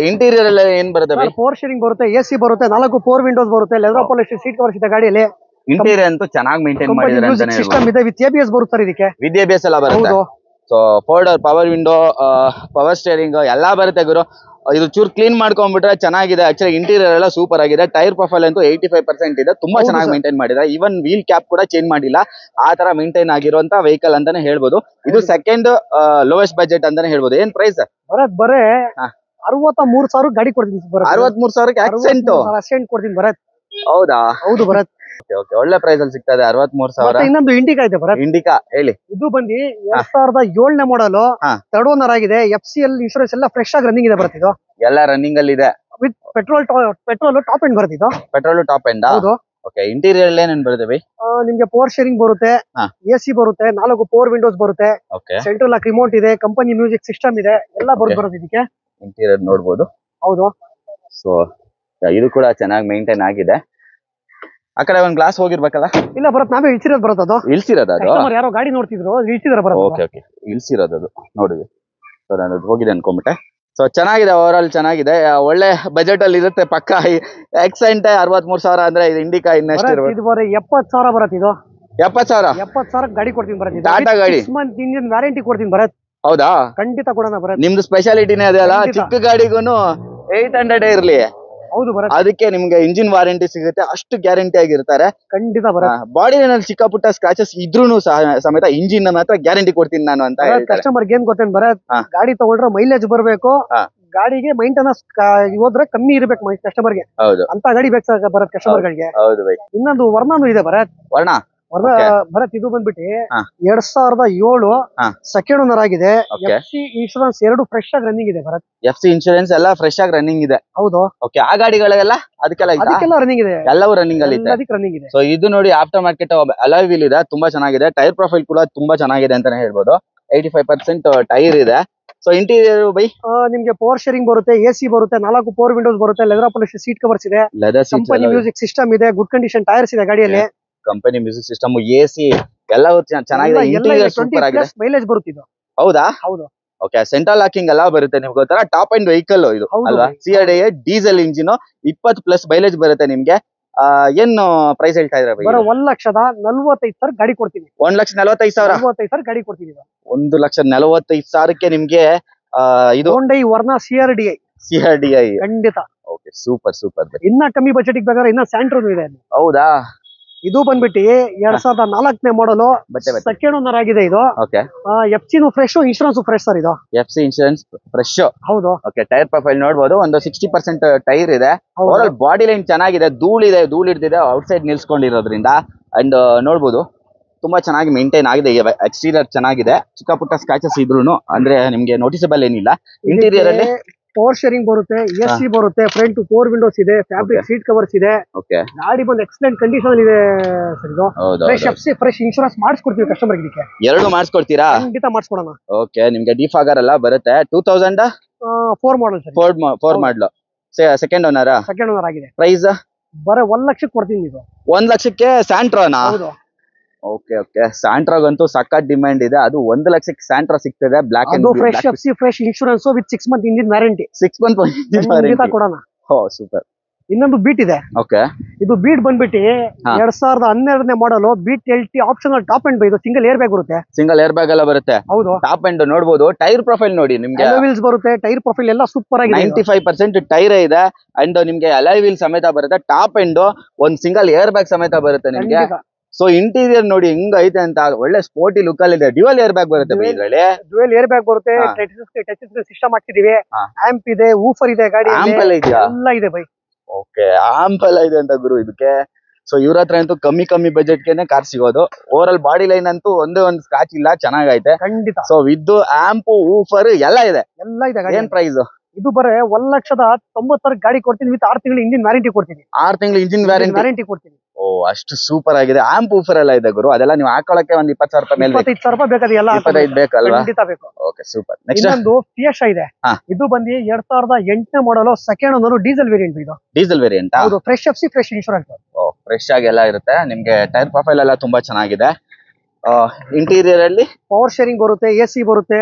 ಇಂಟೀರಿಯರ್ ಎಲ್ಲ ಏನ್ ಬರುತ್ತೆ? ಪವರ್ ಸ್ಟೇರಿಂಗ್ ಬರುತ್ತೆ, AC ಬರುತ್ತೆ, 4 ಪವರ್ ವಿಂಡೋಸ್ ಬರುತ್ತೆ, ಲೆದರ್ ಅಪಾಲ್ಸ್ಟ್ರಿ ಸೀಟ್ ಕವರ್ಸ್ ಇದೆ ಗಾಡಿಯಲ್ಲಿ. ಇಂಟೀರಿಯರ್ ಅಂತೂ ಚೆನ್ನಾಗಿ ಮೇಂಟೈನ್ ಮಾಡಿದ್ದಾರೆ ಅಂತಾನೆ ಹೇಳ್ಬೋದು. ಸಿಸ್ಟಮ್ ಇದೆ ವಿತ್ ABS ಬರುತ್ತೆ ಸರ್ ಇದಕ್ಕೆ. ವಿತ್ ABS ಎಲ್ಲ ಬರುತ್ತೆ. So 4 door power window, power steering ಎಲ್ಲ ಬರುತ್ತೆ ಗುರು. ಇದು ಚೂರ್ ಕ್ಲೀನ್ ಮಾಡ್ಕೊಂಡ್ಬಿಟ್ರೆ ಚೆನ್ನಾಗಿದೆ. ಆಕ್ಚುಲಿ ಇಂಟೀರಿಯರ್ ಎಲ್ಲ ಸೂಪರ್ ಆಗಿದೆ. ಟೈರ್ ಪ್ರೊಫೈಲ್ ಅಂತೂ 85% ಇದೆ. ತುಂಬಾ ಚೆನ್ನಾಗಿ ಮೇಂಟೈನ್ ಮಾಡಿದ್ದಾರೆ. ಈವನ್ ವೀಲ್ ಕ್ಯಾಪ್ ಕೂಡ ಚೇಂಜ್ ಮಾಡಿಲ್ಲ. ಆ ತರ ಮೇಂಟೈನ್ ಆಗಿರುವಂತ ವೆಹಿಕಲ್ ಅಂತಾನೆ ಹೇಳ್ಬೋದು. ಇದು ಸೆಕೆಂಡ್ ಲೋವೆಸ್ಟ್ ಬಜೆಟ್ ಅಂತಾನೆ ಹೇಳ್ಬೋದು. ಏನ್ ಪ್ರೈಸ್ ಬರೇ 63,000 ಗಾಡಿ ಕೊಡ್ತೀನಿ. 63,000ಕ್ಕೆ ಅಸೆಂಟ್ ಕೊಡ್ತೀನಿ ಬರತ್. ಹೌದಾ? ಹೌದು ಬರತ್. ಒಳ್ಳೆ ಪ್ರೈಸ್ ಅಲ್ಲಿ ಸಿಗ್ತಾ ಇದೆ. 63,000. ಇನ್ನೊಂದು ಇಂಡಿಕಾ ಇದೆ ಬರತ್. ಇಂಡಿಕಾ ಹೇಳಿ. ಇದು ಬಂದು 2007ನೇ ಮಾಡಲ್. ಥರ್ಡ್ ಓನರ್ ಆಗಿದೆ. FCL ಇನ್ಶೂರೆನ್ಸ್ ಎಲ್ಲ ಫ್ರೆಶ್ ಆಗಿ ರನ್ನಿಂಗ್ ಇದೆ ಬರತ್. ಇದು ಎಲ್ಲ ರನ್ನಿಂಗ್ ಅಲ್ಲಿ ಇದೆ. ವಿತ್ ಪೆಟ್ರೋಲ್ ಟಾಪ್ ಎಂಡ್ ಬರುತ್ತೆ. ಇದು ಪೆಟ್ರೋಲ್ ಟಾಪ್ ಎಂಡ್. ಹೌದು. ಓಕೆ, ಇಂಟೀರಿಯರ್ ಏನೇನ್ ಬರುತ್ತೆ? ನಿಮ್ಗೆ ಪವರ್ ಸ್ಟೇರಿಂಗ್ ಬರುತ್ತೆ, AC ಬರುತ್ತೆ, 4 ಪವರ್ ವಿಂಡೋಸ್ ಬರುತ್ತೆ, ಸೆಂಟ್ರಲ್ ಲಾಕ್ ರಿಮೋಟ್ ಇದೆ, ಕಂಪನಿ ಮ್ಯೂಸಿಕ್ ಸಿಸ್ಟಮ್ ಇದೆ, ಎಲ್ಲ ಬರುತ್ತೆ ಇದಕ್ಕೆ. ಇಂಟೀರಿಯರ್ ನೋಡ್ಬೋದು. ಹೌದು. ಸೊ ಇದು ಕೂಡ ಚೆನ್ನಾಗಿ ಮೇಂಟೈನ್ ಆಗಿದೆ. ಆ ಕಡೆ ಒಂದ್ ಗ್ಲಾಸ್ ಹೋಗಿರ್ಬೇಕಲ್ಲ? ಇಲ್ಲ ಬರತ್. ನಾವೇ ಇಳಿಸಿರೋದು ಬರತ್. ಅದು ಇಳಿಸಿರೋದು. ಅದು ಯಾರೋ ಗಾಡಿ ನೋಡ್ತಿದ್ರು, ಇಳಿಸಿದಾರೆ ಬರತ್. ಓಕೆ ಓಕೆ, ಇಳಿಸಿರೋದು ಅದು ನೋಡಿದ್ವಿ. ಸೊ ನಾನು ಹೋಗಿದೆ ಅನ್ಕೊಂಬಿಟ್ಟೆ. ಸೊ ಚೆನ್ನಾಗಿದೆ, ಓವರ್ ಆಲ್ ಚೆನ್ನಾಗಿದೆ. ಒಳ್ಳೆ ಬಜೆಟ್ ಅಲ್ಲಿ ಇರುತ್ತೆ ಪಕ್ಕ. ಎಕ್ಸೆಂಟ್ 63,000 ಅಂದ್ರೆ ಇದು ಇಂಡಿಕಾ ಇನ್ನಷ್ಟು ಇದು ಬರೀ 70,000 ಬರತ್. ಇದು 70,000 70,000 ಗಾಡಿ ಕೊಡ್ತೀನಿ ಭರತ್. ಟಾಟಾ ಗಾಡಿ 6 month ಇಂಜಿನ್ ವ್ಯಾರಂಟಿ ಕೊಡ್ತೀನಿ ಭರತ್. ಹೌದಾ? ಖಂಡಿತ ಕೊಡೋಣ ಭರತ್. ನಿಮ್ದು ಸ್ಪೆಷಾಲಿಟಿನೇ ಅದೇ ಅಲ್ಲ, ಚಿಕ್ಕ ಗಾಡಿಗೂನು 800 ಇರ್ಲಿ, ಹೌದು ಭರತ್, ಅದಕ್ಕೆ ನಿಮ್ಗೆ ಇಂಜಿನ್ ವಾರಂಟಿ ಸಿಗುತ್ತೆ, ಅಷ್ಟು ಗ್ಯಾರಂಟಿ ಆಗಿರ್ತಾರೆ. ಖಂಡಿತ ಭರತ್. ಬಾಡಿ ನಲ್ಲಿ ಚಿಕ್ಕ ಪುಟ್ಟ ಸ್ಕ್ರಾಚಸ್ ಇದ್ರೂನು ಸಮೇತ ಇಂಜಿನ್ ಮಾತ್ರ ಗ್ಯಾರಂಟಿ ಕೊಡ್ತೀನಿ ನಾನು ಅಂತ ಹೇಳ್ತಾರೆ. ಕಸ್ಟಮರ್ಗೆ ಏನ್ ಗೊತ್ತೇನ್ ಭರತ್, ಹಾ. ಗಾಡಿ ತಗೊಂಡ್ರೆ ಮೈಲೇಜ್ ಬರ್ಬೇಕು, ಹಾ. ಗಾಡಿಗೆ ಮೈಂಟೆನೆನ್ಸ್ ಹೋದ್ರೆ ಕಮ್ಮಿ ಇರ್ಬೇಕು ಕಸ್ಟಮರ್ಗೆ, ಹೌದು ಅಂತ ಗಾಡಿ ಬೇಕು ಭರತ್ ಕಸ್ಟಮರ್ ಗಳಿಗೆ. ಹೌದು ಬೈ. ಇನ್ನೊಂದು ವರ್ಣಾನು ಇದೆ ಭರತ್. ವರ್ಣ ಭರತ್ ಇದು ಬಂದ್ಬಿಟ್ಟು ಹಾ. 2007 ಹಾ. ಸೆಕೆಂಡ್ ಓನರ್ ಆಗಿದೆ. Okay. FC ಇನ್ಶೂರೆನ್ಸ್ 2 ಫ್ರೆಶ್ ಆಗಿ ರನ್ನಿಂಗ್ ಇದೆ ಭರತ್. FC ಇನ್ಶೂರೆನ್ಸ್ ಎಲ್ಲ ಫ್ರೆಶ್ ಆಗಿ ರನ್ನಿಂಗ್ ಇದೆ. ಹೌದು, ಓಕೆ. ಆ ಗಾಡಿಗಳಿಗೆಲ್ಲ ಅದಕ್ಕೆಲ್ಲ ಇದಾ? ಅದಕ್ಕೆಲ್ಲ ರನ್ನಿಂಗ್ ಇದೆ, ಎಲ್ಲವೂ ರನ್ನಿಂಗ್ ಅಲ್ಲಿ ಇದೆ. ಅದಕ್ಕೆ ರನ್ನಿಂಗ್ ಇದೆ. ಸೊ ಇದು ನೋಡಿ ಆಫ್ಟರ್ ಮಾರ್ಕೆಟ್ ಅಲಾಯ್ ವೀಲ್ ಇದೆ, ತುಂಬಾ ಚೆನ್ನಾಗಿದೆ. ಟೈರ್ ಪ್ರೊಫೈಲ್ ಕೂಡ ತುಂಬಾ ಚೆನ್ನಾಗಿದೆ ಅಂತಾನೆ ಹೇಳ್ಬೋದು. 85% ಟೈರ್ ಇದೆ. ಸೊ ಇಂಟೀರಿಯರ್ ಬೈ ನಿಮ್ಗೆ ಪವರ್ ಶೇರಿಂಗ್ ಬರುತ್ತೆ, AC ಬರುತ್ತೆ, 4 ಪವರ್ ವಿಂಡೋಸ್ ಬರುತ್ತೆ, ಲೆದರ್ ಪಾಲಿಶ್ ಸೀಟ್ ಕವರ್ಸ್ ಇದೆ, leather seats, company music system ಇದೆ, ಗುಡ್ ಕಂಡೀಷನ್ ಟೈರ್ಸ್ ಇದೆ ಗಾಡಿಯಲ್ಲಿ, ಕಂಪನಿ ಮ್ಯೂಸಿಕ್ ಸಿಸ್ಟಮ್, AC ಎಲ್ಲವೂ ಚೆನ್ನಾಗಿದೆ. ಇಂಟೀರಿಯರ್ ಸೂಪರ್ ಆಗಿದೆ. ಮೈಲೇಜ್ ಬರುತ್ತೆ ಇದು. ಹೌದಾ? ಹೌದು. ಓಕೆ. ಸೆಂಟ್ರಲ್ ಲಾಕಿಂಗ್ ಎಲ್ಲ ಬರುತ್ತೆ ನಿಮ್ಗೆ ಗೊತ್ತರ. ಟಾಪ್ ಅಂಡ್ ವೆಹಿಕಲ್ ಇದು ಹೌದು. ಅಲ್ವಾ? CRDA ಡೀಸೆಲ್ ಇಂಜಿನ್, 20+ ಮೈಲೇಜ್ ಬರುತ್ತೆ ನಿಮ್ಗೆ. ಏನು ಪ್ರೈಸ್ ಹೇಳ್ತಾ ಇದ್ರ ಬೈ? 1,45,000 ಗಾಡಿ ಕೊಡ್ತೀನಿ. 1,45,000 45,000 ಗಾಡಿ ಕೊಡ್ತೀನಿ. 1,45,000ಕ್ಕೆ ನಿಮ್ಗೆ ಇದು Hyundai ವರ್ನಾ CRDI ಖಂಡಿತ. Okay, super super. ಇನ್ನ ಕಮ್ಮಿ ಬಜೆಟ್ ಬೇಕಾದ್ರೆ ಇನ್ನ ಸ್ಯಾಂಟ್ರೋನು ಇದೆ. ಹೌದಾ? ಇದು ಬಂದ್ಬಿಟ್ಟು 2004ನೇ ಮಾಡಲು, ಸೆಕೆಂಡ್ ಓನರ್ ಆಗಿದೆ ಇದು. Okay. FC fresh, insurance fresh sir ಇದು. FC insurance fresh. ಹೌದು. ಓಕೆ. ಟೈರ್ ಪ್ರೊಫೈಲ್ ನೋಡಬಹುದು, ಒಂದು 60% ಟೈರ್ ಇದೆ. ಓವರಾಲ್ ಬಾಡಿ ಲೈನ್ ಚೆನ್ನಾಗಿದೆ, ಧೂಳು ಹಿಡ್ದಿದೆ ಔಟ್ಸೈಡ್ ನಿಲ್ಸ್ಕೊಂಡಿರೋದ್ರಿಂದ. ಅಂಡ್ ನೋಡ್ಬೋದು ತುಂಬಾ ಚೆನ್ನಾಗಿ ಮೇಂಟೈನ್ ಆಗಿದೆ. ಎಕ್ಸ್ಟೀರಿಯರ್ ಚೆನ್ನಾಗಿದೆ, ಚಿಕ್ಕ ಪುಟ್ಟ ಸ್ಕ್ರಾಚಸ್ ಇದ್ರೂನು ಅಂದ್ರೆ ನಿಮ್ಗೆ ನೋಟಿಸಬಲ್ ಏನಿಲ್ಲ. ಇಂಟೀರಿಯರ್ ಅಲ್ಲಿ ಪವರ್ ಶೇರಿಂಗ್ ಬರುತ್ತೆ, AC ಬರುತ್ತೆ, ಫ್ರಂಟ್ 4 ವಿಂಡೋಸ್ ಇದೆ, ಫ್ಯಾಬ್ರಿಕ್ ಸೀಟ್ ಕವರ್ಸ್ ಇದೆ. ಓಕೆ. ಗಾಡಿ ಬಂದು ಎಕ್ಸಲೆಂಟ್ ಕಂಡೀಷನ್ ಇದೆ ಸರ್ ಇದು. ಫ್ರೆಶ್ FC ಫ್ರೆಶ್ ಇನ್ಶೂರೆನ್ಸ್ ಮಾಡಿಸ್ಕೊಡ್ತೀವಿ ಕಸ್ಟಮರ್ ಇದಕ್ಕೆ. ಎರಡು ಮಾಡಿಸ್ಕೊಡ್ತೀರಾ? ಖಂಡಿತ ಮಾಡಿಸ್ಕೊಡೋಣ. ಓಕೆ. ನಿಮ್ಗೆ ಡಿಫಾಗರ್ ಎಲ್ಲ ಬರುತ್ತೆ. 2004 ಮಾಡಲ್ ಸರ್. 4 ಮಾಡಲು, ಸೆಕೆಂಡ್ ಓನರ್. ಸೆಕೆಂಡ್ ಓನರ್ ಆಗಿದೆ. ಪ್ರೈಸ್ ಬರೀ 1 ಲಕ್ಷಕ್ಕೆ ಕೊಡ್ತೀನಿ ಇದು. 1 ಲಕ್ಷಕ್ಕೆ ಸ್ಯಾಂಟ್ರೋನಾ? ಹೌದು. Okay okay. ಸ್ಯಾಂಟ್ರೋಗಂತೂ ಸಖತ್ ಡಿಮ್ಯಾಂಡ್ ಇದೆ. ಅದು 1 ಲಕ್ಷಕ್ಕೆ ಸ್ಯಾಂಟ್ರೋ ಸಿಗ್ತದೆ. Black and fresh FC fresh insurance with 6 month engine warranty. 6 month ಖಂಡಿತ ಕೊಡೋಣ. ಓ ಸೂಪರ್. ಇನ್ನೊಂದು ಬೀಟ್ ಇದೆ. ಓಕೆ. ಇದು ಬೀಟ್ ಬಂದ್ಬಿಟ್ಟು 2012ನೇ model, Beat LT optional top end ಇದು ಸಿಂಗಲ್ ಏರ್ ಬ್ಯಾಗ್ ಬರುತ್ತೆ. ಸಿಂಗಲ್ ಏರ್ ಬ್ಯಾಗ್ ಎಲ್ಲ ಬರುತ್ತೆ. ಹೌದು. ಟಾಪ್ ಅಂಡ್ ನೋಡಬಹುದು. ಟೈರ್ ಪ್ರೊಫೈಲ್ ನೋಡಿ ನಿಮ್ಗೆ ಅಲಾಯ್ ವೀಲ್ಸ್ ಬರುತ್ತೆ, ಟೈರ್ ಪ್ರೊಫೈಲ್ ಎಲ್ಲ ಸೂಪರ್ ಆಗಿದೆ. 95% ಟೈರ್ ಇದೆ. ಅಂಡ್ ನಿಮ್ಗೆ ಅಲಾಯ್ ವೀಲ್ ಸಮೇತ ಬರುತ್ತೆ. ಟಾಪ್ ಅಂಡ್ ಒಂದು ಸಿಂಗಲ್ ಏರ್ ಬ್ಯಾಗ್ ಸಮೇತ ಬರುತ್ತೆ ನಿಮ್ಗೆ. ಸೊ ಇಂಟೀರಿಯರ್ ನೋಡಿ ಹೆಂಗ್ ಐತೆ ಅಂತ, ಒಳ್ಳೆ ಸ್ಪೋರ್ಟಿ ಲುಕ್ ಅಲ್ಲಿ ಇದೆ. ಡ್ಯುಯಲ್ ಏರ್ ಬ್ಯಾಗ್ ಬರುತ್ತೆ ಇದ್ರಲ್ಲಿ. ಡ್ಯುಯಲ್ ಏರ್ ಬ್ಯಾಗ್ ಬರುತ್ತೆ, ಟಚ್ ಸಿಸ್ಟಮ್ ಹಾಕಿದೀವಿ, ಆಂಪ್ ಇದೆ, ಊಫರ್ ಇದೆ, ಗಾಡಿ ಆಂಪಲ್ ಇದೆಯಾ? ಎಲ್ಲ ಇದೆ ಬೈ. ಓಕೆ. ಆಂಪಲ್ ಇದೆ ಅಂತ ಗುರು ಇದಕ್ಕೆ. ಸೊ ಇವ್ರ ಹತ್ರ ಅಂತೂ ಕಮ್ಮಿ ಬಜೆಟ್ಗೆನೆ ಕಾರ್ ಸಿಗೋದು. ಓವರ್ ಆಲ್ ಬಾಡಿ ಲೈನ್ ಅಂತೂ ಒಂದೇ ಒಂದು ಸ್ಕ್ರಾಚ್ ಇಲ್ಲ, ಚೆನ್ನಾಗೈತೆ ಖಂಡಿತ. ಸೊ ವಿತ್ ಆಂಪ್ ಊಫರ್ ಎಲ್ಲ ಇದೆ. ಏನ್ ಪ್ರೈಸ್? ಇದು ಬರೇ 1,90,000 ಗಾಡಿ ಕೊಡ್ತೀನಿ, ವಿತ್ 6 ತಿಂಗಳು ಇಂಜಿನ್ ವ್ಯಾರಂಟಿ ಕೊಡ್ತೀನಿ. 6 ತಿಂಗಳು ಇಂಜಿನ್ ವ್ಯಾರಂಟಿ ಕೊಡ್ತೀನಿ. ಓ ಅಷ್ಟು ಸೂಪರ್ ಆಗಿದೆ. ಆಂಪ್ ಊಫರ್ ಎಲ್ಲ ಇದೆ ಗುರು. ಅದೆಲ್ಲ ನೀವು ಹಾಕೊಳ್ಳಕ್ಕೆ ಒಂದು 20,000 ರೂಪಾಯಿ ಮೇಲೆ, 25,000 ರೂಪಾಯಿ ಬೇಕಾದ್ರೆ ಎಲ್ಲ 25 ಬೇಕಲ್ವಾ? ಖಂಡಿತ ಬೇಕು. Okay super. ನೆಕ್ಸ್ಟ್ ಇನ್ನೊಂದು ಫಿಯೆಸ್ಟಾ ಇದೆ. ಇದು ಬಂದು 2008ನೇ ಮಾಡಲು, ಸೆಕೆಂಡ್ ಓನರ್, ಡೀಸೆಲ್ ವೇರಿಯಂಟ್ ಇದು. Diesel variant. ಹೌದು. Fresh FC fresh insurance. ಓ ಫ್ರೆಶ್ ಆಗಿ ಎಲ್ಲ ಇರುತ್ತೆ ನಿಮ್ಗೆ. ಟೈರ್ ಪ್ರೊಫೈಲ್ ಎಲ್ಲ ತುಂಬಾ ಚೆನ್ನಾಗಿದೆ. ಇಂಟೀರಿಯರ್ ಅಲ್ಲಿ ಪವರ್ ಶೇರಿಂಗ್ ಬರುತ್ತೆ, AC ಬರುತ್ತೆ,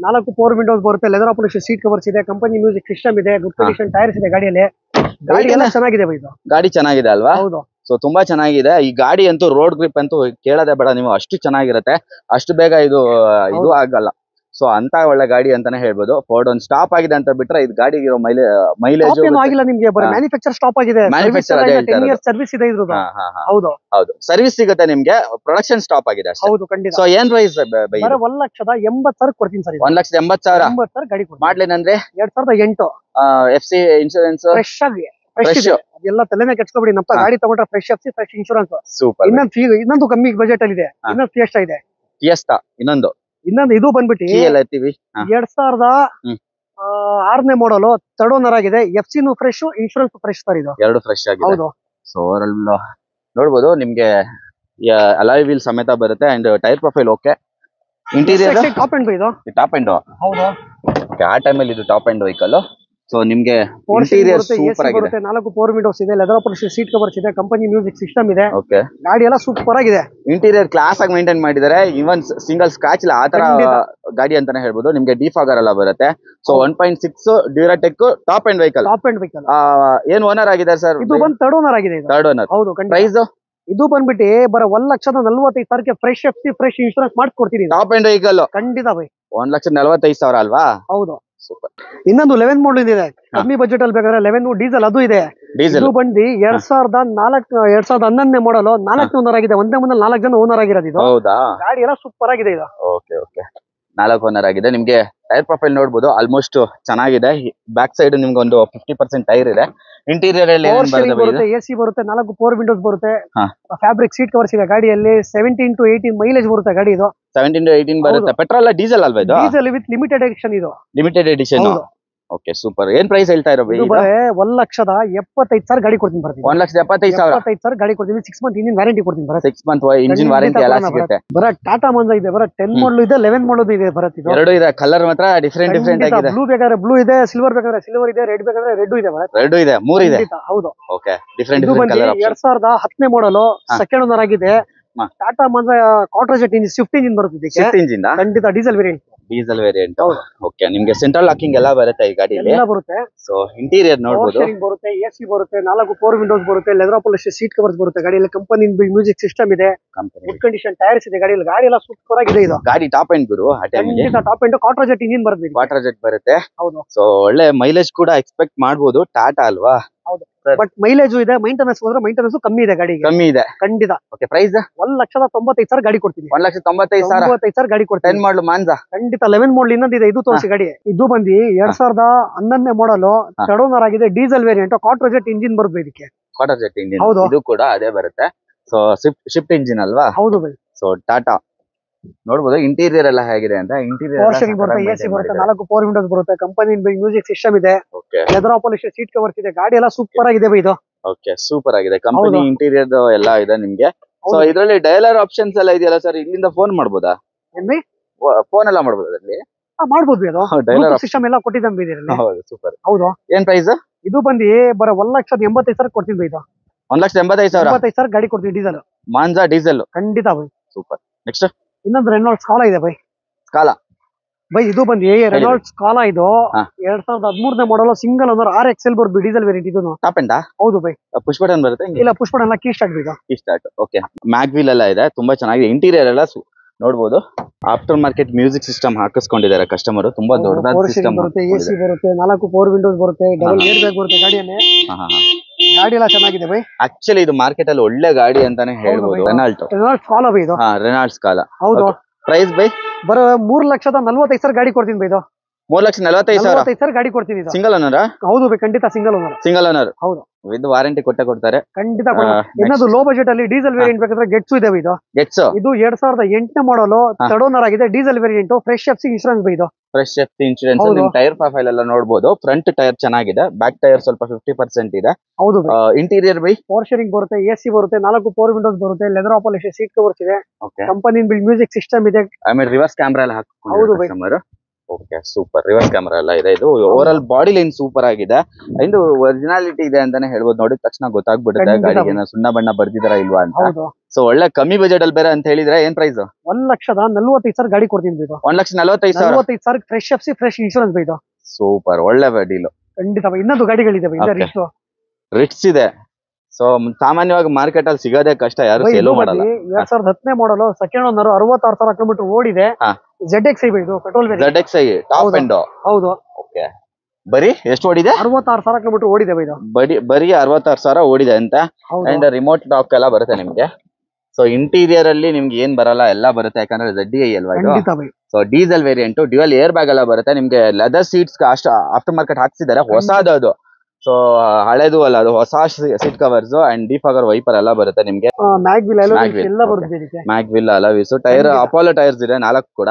4 ಪವರ್ ವಿಂಡೋಸ್ ಬರುತ್ತೆ, ಲೆದರ್ ಪಾಲಿಶ್ ಸೀಟ್ ಕವರ್ಸ್ ಇದೆ, ಕಂಪನಿ ಮ್ಯೂಸಿಕ್ ಸಿಸ್ಟಮ್ ಇದೆ, ಗುಡ್ ಕಂಡೀಷನ್ ಟೈರ್ಸ್ ಇದೆ ಗಾಡಿಯಲ್ಲಿ. ಗಾಡಿ ಎಲ್ಲ ಚೆನ್ನಾಗಿದೆ ಇದು. ಗಾಡಿ ಚೆನ್ನಾಗಿದೆ ಅಲ್ವಾ? ಹೌದು. ಸೊ ತುಂಬಾ ಚೆನ್ನಾಗಿದೆ ಈ ಗಾಡಿ ಅಂತೂ. ರೋಡ್ ಗ್ರಿಪ್ ಅಂತೂ ಕೇಳೋದೇ ಬೇಡ ನೀವು, ಅಷ್ಟು ಚೆನ್ನಾಗಿರುತ್ತೆ. ಅಷ್ಟು ಬೇಗ ಇದು ಆಗಲ್ಲ. ಸೊ ಅಂತ ಒಳ್ಳೆ ಗಾಡಿ ಅಂತಾನೆ ಹೇಳ್ಬೋದು. ಫೋರ್ಡ್ ಒಂದು ಸ್ಟಾಪ್ ಆಗಿದೆ ಅಂತ ಬಿಟ್ರೆ ಇದು ಗಾಡಿಗೆ ಇರೋ ಮೈಲೇಜ್ ಆಗಿಲ್ಲ ನಿಮ್ಗೆ. ಮ್ಯಾನುಫ್ಯಾಕ್ಚರ್ ಸ್ಟಾಪ್ ಆಗಿದೆ. ಮ್ಯಾನುಫ್ಯಾಕ್ಚರ್ 10 ಇಯರ್ಸ್ ಸರ್ವಿಸ್ ಇದೆ ಇದ್ರದ್ದು. ಹೌದು ಹೌದು. ಸರ್ವಿಸ್ ಸಿಗುತ್ತೆ ನಿಮ್ಗೆ, ಪ್ರೊಡಕ್ಷನ್ ಸ್ಟಾಪ್ ಆಗಿದೆ ಅಷ್ಟೇ. ಹೌದು ಖಂಡಿತ. ಸೊ ಏನ್ ಪ್ರೈಸ್? 1,80,000 ಕೊಡ್ತೀನಿ ಸರ್. 1,80,000 ಗಾಡಿ ಕೊಡ್ತೀನಿ. ಮಾಡ್ಲೇನ್ ಅಂದ್ರೆ 2008 FC ಇನ್ಶೂರೆನ್ಸ್ ಫ್ರೆಶ್ ಆಗಿ ಫ್ರೆಶ್ ಎಲ್ಲ ತಲೆನೇ ಕೆಡ್ಸ್ಕೊಬೇಡಿ. ನಮ್ಮ ಗಾಡಿ ತಗೊಂಡ್ರೆ fresh FC fresh insurance. Super. ಇನ್ನೊಂದು ಕಮ್ಮಿ ಬಜೆಟ್ ಅಲ್ಲಿ ಇದೆ. ಇನ್ನೊಂದು ಫಿಯೆಸ್ಟಾ ಇದೆ. ಫಿಯೆಸ್ಟಾ ಇನ್ನೊಂದು ಇದು ಬಂದ್ಬಿಟ್ಟು 2006ನೇ ಮಾಡಲು, 3rd ಓನರ್ ಆಗಿದೆ. FC fresh, insurance fresh sir ಇದು. ಎರಡು ಫ್ರೆಶ್ ಆಗಿದೆ. ಹೌದು. ಸೊ ಓವರಾಲ್ ನೋಡ್ಬೋದು ನಿಮ್ಗೆ ಅಲಾಯ್ ವೀಲ್ ಸಮೇತ ಬರುತ್ತೆ. And tyre profile okay. Interior top end ಇದು. Top end. ಹೌದು. ಆ ಟೈಮಲ್ಲಿ ಇದು ಟಾಪ್ ಅಂಡ್ ವೆಹಿಕಲ್. ಸೊ ನಿಮ್ಗೆ ಇಂಟೀರಿಯರ್ ಸೂಪರ್ ಆಗಿದೆ. 4 ಪವರ್ ವಿಂಡೋಸ್ ಇದೆ, ಲೆದರ್ ಪಾಲಿಶ್ ಸೀಟ್ ಕವರ್ಸ್ ಇದೆ, ಕಂಪನಿ ಮ್ಯೂಸಿಕ್ ಸಿಸ್ಟಮ್ ಇದೆ. ಓಕೆ. ಗಾಡಿ ಎಲ್ಲ ಸೂಪರ್ ಆಗಿದೆ. ಇಂಟೀರಿಯರ್ ಕ್ಲಾಸ್ ಆಗಿ ಮೇಂಟೈನ್ ಮಾಡಿದ್ದಾರೆ. ಇವನ್ ಸಿಂಗಲ್ ಸ್ಕ್ರಾಚ್ ಇಲ್ಲ, ಆತರ ಗಾಡಿ ಅಂತಾನೆ ಹೇಳ್ಬೋದು. ನಿಮ್ಗೆ ಡಿಫಾಗರ್ ಎಲ್ಲ ಬರುತ್ತೆ. So 1.6 Duratec top end vehicle. Top end vehicle. ಏನ್ ಓನರ್ ಆಗಿದೆ ಸರ್? ಇದು ಬಂದು 3rd ಓನರ್ ಆಗಿದೆ. 3rd owner. ಹೌದು. ಪ್ರೈಸ್ ಇದು ಬಂದ್ಬಿಟ್ಟು ಬರೋ 1,45,000 ಫ್ರೆಶ್ ಎಫ್ಸಿ ಫ್ರೆಶ್ ಇನ್ಶೂರೆನ್ಸ್ ಮಾಡಿಸ್ಕೊಡ್ತೀನಿ. ಟಾಪ್ ಅಂಡ್ ವೆಹಿಕಲ್ ಖಂಡಿತ ಬೈ. 1,45,000 ಅಲ್ವಾ? ಹೌದು. ಸೂಪರ್. ಇನ್ನೊಂದು 11 ಮಾಡಲ್ ಇದೆ, ಕಮ್ಮಿ ಬಜೆಟ್ ಅಲ್ಲಿ ಬೇಕಾದ್ರೆ 11 ಡೀಸೆಲ್ ಅದು ಇದೆ. ಡೀಸೆಲ್ ಇದು ಬಂದು 2011ನೇ ಮಾಡಲು 4 ಓನರ್ ಆಗಿದೆ. ಒಂದೇ ಮುಂದೆ 4 ಜನ ಓನರ್ ಆಗಿರೋದು ಇದು. ಹೌದಾ? ಗಾಡಿ ಎಲ್ಲ ಸೂಪರ್ ಆಗಿದೆ ಇದು. ಓಕೆ ಓಕೆ 4 ಓನರ್ ಆಗಿದೆ. ನಿಮ್ಗೆ ಟೈರ್ ಪ್ರೊಫೈಲ್ ನೋಡ್ಬೋದು, ಆಲ್ಮೋಸ್ಟ್ ಚೆನ್ನಾಗಿದೆ. ಬ್ಯಾಕ್ ಸೈಡ್ ನಿಮ್ಗೆ ಒಂದು 50% ಟೈರ್ ಇದೆ. ಇಂಟೀರಿಯರ್ ಅಲ್ಲಿ ಬರುತ್ತೆ, ಎಸಿ ಬರುತ್ತೆ, 4 4 ವಿಂಡೋಸ್ ಬರುತ್ತೆ, ಫ್ಯಾಬ್ರಿಕ್ ಸೀಟ್ ಕವರ್ಸ್ ಇದೆ ಗಾಡಿಯಲ್ಲಿ. 17 to 18 ಮೈಲೇಜ್ ಬರುತ್ತೆ ಗಾಡಿ ಇದು. 17 to 18 ಬರುತ್ತೆ. ಪೆಟ್ರೋಲ್ ಡೀಸೆಲ್ ಅಲ್ವಾ ಇದು? ಡೀಸೆಲ್ ವಿತ್ ಲಿಮಿಟೆಡ್ ಎಡಿಷನ್ ಇದು. Limited edition. Okay super. ಏನ್ ಪ್ರೈಸ್ ಹೇಳ್ತಾ ಇರೋ? 1,75,000 ಗಾಡಿ ಕೊಡ್ತೀನಿ ಬರ್ತೀನಿ. 1,75,000 ಗಾಡಿ ಕೊಡ್ತೀನಿ. 6 ಮಂತ್ ಇಂಜಿನ್ ವ್ಯಾರಂಟಿ ಕೊಡ್ತೀನಿ ಬರುತ್ತೆ. 6 ಮಂತ್ ಇಂಜಿನ್ ವಾರಂಟಿ ಎಲ್ಲ ಸಿಗುತ್ತೆ. ಬರ ಟಾಟಾ ಮಂಜಾ ಇದೆ, ಬರ 10 ಮಾಡಲ್ ಇದೆ, 11 ಮಾಡಲ್ ಇದೆ ಬರುತ್ತೆ ಇದು. ಎರಡು ಇದೆ. ಕಲರ್ ಮಾತ್ರ ಡಿಫರೆಂಟ್ ಆಗಿದೆ. ಬ್ಲೂ ಬೇಕಾದ್ರೆ ಬ್ಲೂ ಇದೆ, ಸಿಲ್ವರ್ ಬೇಕಾದ್ರೆ ಸಿಲ್ವರ್ ಇದೆ, ರೆಡ್ ಬೇಕಾದ್ರೆ ರೆಡ್ ಇದೆ ಬರುತ್ತೆ. ರೆಡ್ ಇದೆ, 3 ಇದೆ. ಹೌದು. Okay different colour option. 2010ನೇ ಮಾಡಲ್, ಸೆಕೆಂಡ್ ಓನರ್ ಆಗಿದೆ. Tata Manza Quadrajet engine, Swift engine ಬರುತ್ತೆ ಇದಕ್ಕೆ. ಸ್ವಿಫ್ಟ್ ಇಂಜಿನ್ ಖಂಡಿತ diesel variant. Diesel variant. Okay ನಿಮ್ಗೆ ಸೆಂಟ್ರಲ್ ಲಾಕಿಂಗ್ ಎಲ್ಲ ಬರುತ್ತೆ ಈ ಗಾಡಿಯಲ್ಲಿ. ಎಲ್ಲ ಬರುತ್ತೆ. ಸೊ ಇಂಟೀರಿಯರ್ ನೋಡಬಹುದು. ಬರುತ್ತೆ, ಎಸಿ ಬರುತ್ತೆ, 4 4 ವಿಂಡೋಸ್ ಬರುತ್ತೆ, ಲೆದರ್ ಪಾಲಿಶ್ ಸೀಟ್ ಕವರ್ಸ್ ಬರುತ್ತೆ ಗಾಡಿಯಲ್ಲಿ. ಕಂಪನಿ ಮ್ಯೂಸಿಕ್ ಸಿಸ್ಟಮ್ ಇದೆ, ಗುಡ್ ಕಂಡೀಷನ್ ಟೈರ್ಸ್ ಇದೆ ಗಾಡಿಯಲ್ಲಿ. ಗಾಡಿ ಎಲ್ಲ ಸೂಪರ್ ಆಗಿದೆ ಇದು. ಗಾಡಿ ಟಾಪ್ ಎಂಡ್ ಗುರು. Top end Quadrajet engine ಬರುತ್ತೆ. ಕ್ವಾರ್ಟರ್ ಜೆಟ್ ಬರುತ್ತೆ. ಹೌದು. ಸೊ ಒಳ್ಳೆ ಮೈಲೇಜ್ ಕೂಡ ಎಕ್ಸ್ಪೆಕ್ಟ್ ಮಾಡಬಹುದು. ಟಾಟಾ ಅಲ್ವಾ? ಹೌದು. ಬಟ್ ಮೈಲೇಜ್ ಇದೆ, ಮೈಂಟೆನೆನ್ಸ್ ಹೋದ್ರೆ ಮೈಂಟೆನೆನ್ಸ್ ಕಮ್ಮಿ ಇದೆ ಗಾಡಿಗೆ. ಕಮ್ಮಿ ಇದೆ ಖಂಡಿತ. ಓಕೆ ಪ್ರೈಸ್ 1,95,000 ಗಾಡಿ ಕೊಡ್ತೀನಿ. 1,95,000 ಗಾಡಿ ಕೊಡ್ತೀನಿ. 10 ಮಾಡಲ್ ಮಾನ್ಸಾ. ಖಂಡಿತ 11 ಮಾಡಲ್ ಇನ್ನೊಂದು ಇದೆ, ಇದು ತೋರಿಸಿ ಗಾಡಿ. ಇದು ಬಂದು 2011ನೇ ಮಾಡಲ್, ಥರ್ಡ್ ಓನರ್ ಆಗಿದೆ, diesel variant, quarter jet engine ಬರುತ್ತೆ ಇದಕ್ಕೆ. Quadrajet engine. ಹೌದು. ಇದು ಕೂಡ ಅದೇ ಬರುತ್ತೆ. ಸೊ ಶಿಫ್ಟ್ ಇಂಜಿನ್ ಅಲ್ವಾ? ಹೌದು ಬೈ. ಸೊ ಟಾಟಾ ನೋಡಬಹುದು. ಇಂಟೀರಿಯರ್ ಎಲ್ಲ ಹೇಗಿದೆ ಅಂತ. ಇಂಟೀರಿಯರ್ ಬರುತ್ತೆ, ಎಸಿ ಬರುತ್ತೆ, 4 4 ವಿಂಡೋಸ್ ಬರುತ್ತೆ, ಕಂಪನಿ ಮ್ಯೂಸಿಕ್ ಸಿಸ್ಟಮ್ ಇದೆ, ಲೆದರ್ ಪಾಲಿಶ್ ಸೀಟ್ ಕವರ್ಸ್ ಇದೆ. ಗಾಡಿ ಎಲ್ಲ ಸೂಪರ್ ಆಗಿದೆ ಬೈ ಇದು. ಓಕೆ ಸೂಪರ್ ಆಗಿದೆ. ಕಂಪನಿ ಇಂಟೀರಿಯರ್ ಎಲ್ಲ ಇದೆ ನಿಮ್ಗೆ. ಸೊ ಇದರಲ್ಲಿ ಡಯಲರ್ ಆಪ್ಷನ್ಸ್ ಎಲ್ಲ ಇದೆಯಲ್ಲ ಸರ್, ಇಲ್ಲಿಂದ ಫೋನ್ ಮಾಡ್ಬೋದಾ? ಫೋನ್ ಎಲ್ಲ ಮಾಡ್ಬೋದು ಅದರಲ್ಲಿ? ಮಾಡ್ಬೋದು. ಅದು ಸಿಸ್ಟಮ್ ಎಲ್ಲ ಕೊಟ್ಟಿದ್ದಾನೆ ಇದರಲ್ಲಿ. ಹೌದು ಸೂಪರ್. ಹೌದು. ಏನ್ ಪ್ರೈಸ್? ಇದು ಬಂದು ಬರ 1,85,000 ಕೊಡ್ತೀನಿ ಬೈ ಇದು. 1,85,000 ಗಾಡಿ ಕೊಡ್ತೀನಿ ಡೀಸೆಲ್. Manza diesel. ಖಂಡಿತ ಬೈ. ಸೂಪರ್. ನೆಕ್ಸ್ಟ್ ಇನ್ನೊಂದು ರೆನಾಲ್ಡ್ ಸ್ಕಾಲಾ ಇದೆ ಬೈ. ಸ್ಕಾಲಾ ಬೈ ಇದು ಬಂದು ರೆನಾಲ್ಡ್ ಸ್ಕಾಲಾ ಇದು 2013ನೇ ಮಾಡಲ್, ಸಿಂಗಲ್ ಓನರ್, RXL ಬರುತ್ತೆ, ಡೀಸೆಲ್ ವೇರಿಯಂಟ್. ಇದು ಟಾಪ್ ಎಂಡ್. ಹೌದು ಬೈ. ಪುಷ್ ಬಟನ್ ಬರುತ್ತೆ? ಇಲ್ಲ, ಪುಷ್ ಬಟನ್ ಎಲ್ಲ ಕೀ ಸ್ಟಾರ್ಟ್ ಬೈ. Key start. ಓಕೆ ಮ್ಯಾಗ್ವಿಲ್ ಎಲ್ಲ ಇದೆ, ತುಂಬಾ ಚೆನ್ನಾಗಿದೆ. ಇಂಟೀರಿಯರ್ ಎಲ್ಲ ನೋಡಬಹುದು. ಆಫ್ಟರ್ ಮಾರ್ಕೆಟ್ ಮ್ಯೂಸಿಕ್ ಸಿಸ್ಟಮ್ ಹಾಕಿಸ್ಕೊಂಡಿದ್ದಾರೆ ಕಸ್ಟಮರ್. ತುಂಬಾ ದೊಡ್ಡದಾದ ಸಿಸ್ಟಮ್ ಬರುತ್ತೆ, ಎಸಿ ಬರುತ್ತೆ, 4 4 ವಿಂಡೋಸ್ ಬರುತ್ತೆ, ಡಬಲ್ ಏರ್ ಬ್ಯಾಗ್ ಬರುತ್ತೆ ಗಾಡಿಯಲ್ಲಿ. ಗಾಡಿ ಎಲ್ಲ ಚೆನ್ನಾಗಿದೆ ಬೈ. ಆಕ್ಚುಲಿ ಇದು ಮಾರ್ಕೆಟ್ ಅಲ್ಲಿ ಒಳ್ಳೆ ಗಾಡಿ ಅಂತಾನೆ ಹೇಳ್ಬೋದು. ರೆನಾಲ್ಡ್ ಸ್ಕಾಲಾ ಬೈ ಇದು. Renault Scala. ಹೌದು. ಪ್ರೈಸ್ ಬೈ ಬರೋ 3,45,000 ಗಾಡಿ ಕೊಡ್ತೀನಿ ಬೈ ಇದು. 3,45,000 ಗಾಡಿ ಕೊಡ್ತೀನಿ ಇದು. Single owner? ಹೌದು ಬೈ, ಖಂಡಿತ ಸಿಂಗಲ್ ಓನರ್. Single owner. ಹೌದು. ವಿತ್ ವಾರಂಟಿ ಕೊಡ್ತಾರೆ ಖಂಡಿತ. ಇನ್ನೊಂದು ಲೋ ಬಜೆಟ್ ಅಲ್ಲಿ ಡೀಸೆಲ್ ವೇರಿಯಂಟ್ ಬೇಕಾದ್ರೆ ಗೆಟ್ಸ್ ಇದೆ ಇದು. ಇದು 2008ನೇ ಮಾಡಲ್, ಥರ್ಡ್ ಓನರ್ ಆಗಿದೆ, diesel variant, fresh FC insurance ಬೈ ಇದು. Fresh FC insurance. ನಿಮ್ ಟೈರ್ ಪ್ರೊಫೈಲ್ ಎಲ್ಲ ನೋಡಬಹುದು. ಫ್ರಂಟ್ ಟೈರ್ ಚೆನ್ನಾಗಿದೆ, ಬ್ಯಾಕ್ ಟೈರ್ ಸ್ವಲ್ಪ 50% ಇದೆ. ಹೌದು. ಇಂಟೀರಿಯರ್ ಬೈ ಪವರ್ ಶೇರಿಂಗ್ ಬರುತ್ತೆ, ಎಸಿ ಬರುತ್ತೆ, 4 4 ವಿಂಡೋಸ್ ಬರುತ್ತೆ, ಲೆದರ್ ಪಾಲಿಶ್ ಸೀಟ್ ಕವರ್ಸ್ ಇದೆ, ಕಂಪನಿ ಮ್ಯೂಸಿಕ್ ಸಿಸ್ಟಮ್ ಇದೆ. ಆಮೇಲೆ ರಿವರ್ಸ್ ಕ್ಯಾಮೆರಾ ಎಲ್ಲ ಹಾಕಿಕೊಂಡಿದ್ದಾರೆ customer. Okay super. Reverse camera ಎಲ್ಲ ಇದೆ. ಇದು overall body line super ಆಗಿದೆ. ಇದು ಒರಿಜಿನಾಲಿಟಿ ಇದೆ ಅಂತಾನೆ ಹೇಳ್ಬೋದು. ನೋಡಿದ ತಕ್ಷಣ ಗೊತ್ತಾಗ್ಬಿಡುತ್ತೆ ಗಾಡಿಗೆ ಸುಣ್ಣ ಬಣ್ಣ ಬರ್ದಿದಾರ ಇಲ್ವಾ ಅಂತ. ಸೊ ಒಳ್ಳೆ ಕಮ್ಮಿ ಬಜೆಟ್ ಅಲ್ಲಿ ಬೇರೆ ಅಂತ ಹೇಳಿದ್ರೆ ಏನ್ ಪ್ರೈಸ್? 1,45,000 ಗಾಡಿ ಕೊಡ್ತೀನಿ ಇದು. 1,45,000 ಫ್ರೆಶ್ ಎಫ್ಸಿ ಫ್ರೆಶ್ ಇನ್ಶೂರೆನ್ಸ್ ಬೈ ಇದು. ಸೂಪರ್, ಒಳ್ಳೆ ಡೀಲ್. ಖಂಡಿತ. ಇನ್ನೊಂದು ಗಾಡಿಗಳಿದೆ ರಿಟ್ಸ್ ಇದೆ. ಸೊ ಸಾಮಾನ್ಯವಾಗಿ ಮಾರ್ಕೆಟ್ ಅಲ್ಲಿ ಸಿಗೋದೇ ಕಷ್ಟ, ಯಾರು ಸೇಲ್ ಮಾಡಲ್ಲ. 2010ನೇ ಮಾಡಲ್, ಸೆಕೆಂಡ್ ಓನರ್, 66,000 ಕಿಲೋಮೀಟರ್ ಓಡಿದೆ. ZXi ಇದು petrol variant. ZXi top end. ಹೌದು. ಓಕೆ ಬರೀ ಎಷ್ಟು ಓಡಿದೆ? 66,000 ಕಿಲೋಮೀಟರ್ ಓಡಿದೆ ಬೈ ಇದು. ಬರೀ 66,000 ಓಡಿದೆ ಅಂತ. ಅಂಡ್ ರಿಮೋಟ್ ಲಾಕ್ ಎಲ್ಲ ಬರುತ್ತೆ ನಿಮ್ಗೆ. ಸೊ ಇಂಟೀರಿಯರ್ ಅಲ್ಲಿ ನಿಮ್ಗೆ ಏನ್ ಬರಲ್ಲ ಎಲ್ಲ ಬರುತ್ತೆ, ಯಾಕಂದ್ರೆ ZDI ಅಲ್ವಾ ಇದು. So diesel variant, dual air bag ಎಲ್ಲ ಬರುತ್ತೆ ನಿಮ್ಗೆ. ಲೆದರ್ ಸೀಟ್ಸ್ ಆಫ್ಟರ್ ಮಾರ್ಕೆಟ್ ಹಾಕ್ಸಿದ್ದಾರೆ, ಹೊಸದು ಅದು. ಸೊ ಹಳೆದು ಅಲ್ಲ, ಅದು ಹೊಸ seat covers and defogger wiper ಎಲ್ಲ ಬರುತ್ತೆ ನಿಮ್ಗೆ. ಮ್ಯಾಗ್ವಿಲ್ ಅಲವಿಸ್ ಟೈರ್, ಅಪೋಲೋ ಟೈರ್ಸ್ ಇದೆ 4 ಕೂಡ.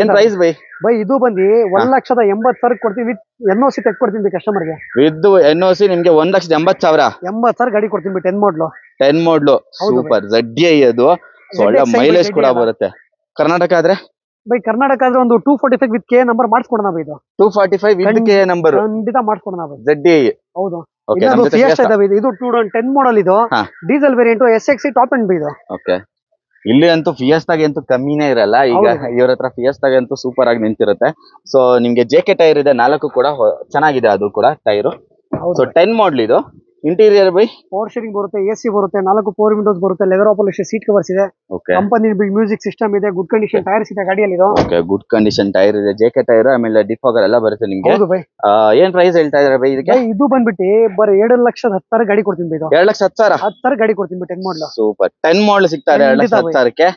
ಏನ್ ಪ್ರೈಸ್ ಬೈ? ಬೈ ಇದು ಬಂದು 1,80,000 ಕೊಡ್ತೀವಿ, ವಿತ್ NOC ತೆಗ್ಕೊಡ್ತೀನಿ ಕಸ್ಟಮರ್ಗೆ. ವಿತ್ NOC ನಿಮ್ಗೆ 1,80,000 ಗಾಡಿ ಕೊಡ್ತೀನಿ. 10 ಮಾಡಲು. 10 ಮಾಡಲು ಸೂಪರ್. ZDI ಅದು. ಸೊ ಒಳ್ಳೆ ಮೈಲೇಜ್ ಕೂಡ ಬರುತ್ತೆ. ಕರ್ನಾಟಕ ಆದ್ರೆ ಬೈ, ಕರ್ನಾಟಕ ಆದ್ರೆ ಒಂದು 245 ವಿತ್ ಕೆ ನಂಬರ್ ಮಾಡಿಸ್ಕೊಡೋಣ ಬೈ ಇದು. 245 ವಿತ್ ಕೆ ನಂಬರ್ ಖಂಡಿತ ಮಾಡಿಸ್ಕೊಡೋಣ ಬೈ. ZDI. ಹೌದು. ಇದು ಫಿಯೆಸ್ಟಾ ಇದೆ ಇದು 2010 ಮಾಡಲ್ ಇದು. Diesel variant, SXi top end by ಇದು. ಓಕೆ. ಇಲ್ಲಿ ಅಂತೂ ಫಿಯೆಸ್ಟಾಗೆ ಅಂತೂ ಕಮ್ಮಿನೇ ಇರಲ್ಲ. ಈಗ ಇವ್ರ ಹತ್ರ ಫಿಯೆಸ್ಟಾಗೆ ಅಂತೂ ಸೂಪರ್ ಆಗಿ ನಿಂತಿರುತ್ತೆ. ಸೊ ನಿಮ್ಗೆ JK ಟೈರ್ ಇದೆ 4 ಕೂಡ ಚೆನ್ನಾಗಿದೆ, ಅದು ಕೂಡ ಟೈರು. ಸೊ 10 ಮಾಡಲ್ ಇದು. ಇಂಟೀರಿಯರ್ ಬೈ ಪವರ್ ಶೇರಿಂಗ್ ಬರುತ್ತೆ, ಎಸಿ ಬರುತ್ತೆ, 4 ಪವರ್ ವಿಂಡೋಸ್ ಬರುತ್ತೆ, ಲೆದರ್ ಪಾಲಿಶ್ ಸೀಟ್ ಕವರ್ಸ್ ಇದೆ, ಓಕೆ ಕಂಪನಿ ಮ್ಯೂಸಿಕ್ ಸಿಸ್ಟಮ್ ಇದೆ, ಗುಡ್ ಕಂಡೀಷನ್ ಟೈರ್ಸ್ ಇದೆ ಗಾಡಿಯಲ್ಲಿ ಇದು. ಓಕೆ ಗುಡ್ ಕಂಡೀಷನ್ ಟೈರ್ ಇದೆ, ಜೆಕೆ ಟೈರ್, ಆಮೇಲೆ ಡಿಫಾಗರ್ ಎಲ್ಲ ಬರುತ್ತೆ ನಿಮ್ಗೆ. ಹೌದು ಬೈ. ಏನ್ ಪ್ರೈಸ್ ಹೇಳ್ತಾ ಇದಾರೆ ಬೈ ಇದಕ್ಕೆ? ಇದು ಬಂದ್ಬಿಟ್ಟು ಬರೀ 2,10,000 ಗಾಡಿ ಕೊಡ್ತೀನಿ ಬೈ. ಇದು 2,10,000 10,000 ಗಾಡಿ ಕೊಡ್ತೀನಿ ಬೈ. 10 model super. 10 ಮಾಡಲ್ ಸಿಗ್ತಾ ಇದೆ ಖಂಡಿತ ಬೈ. 2,10,000ಕ್ಕೆ.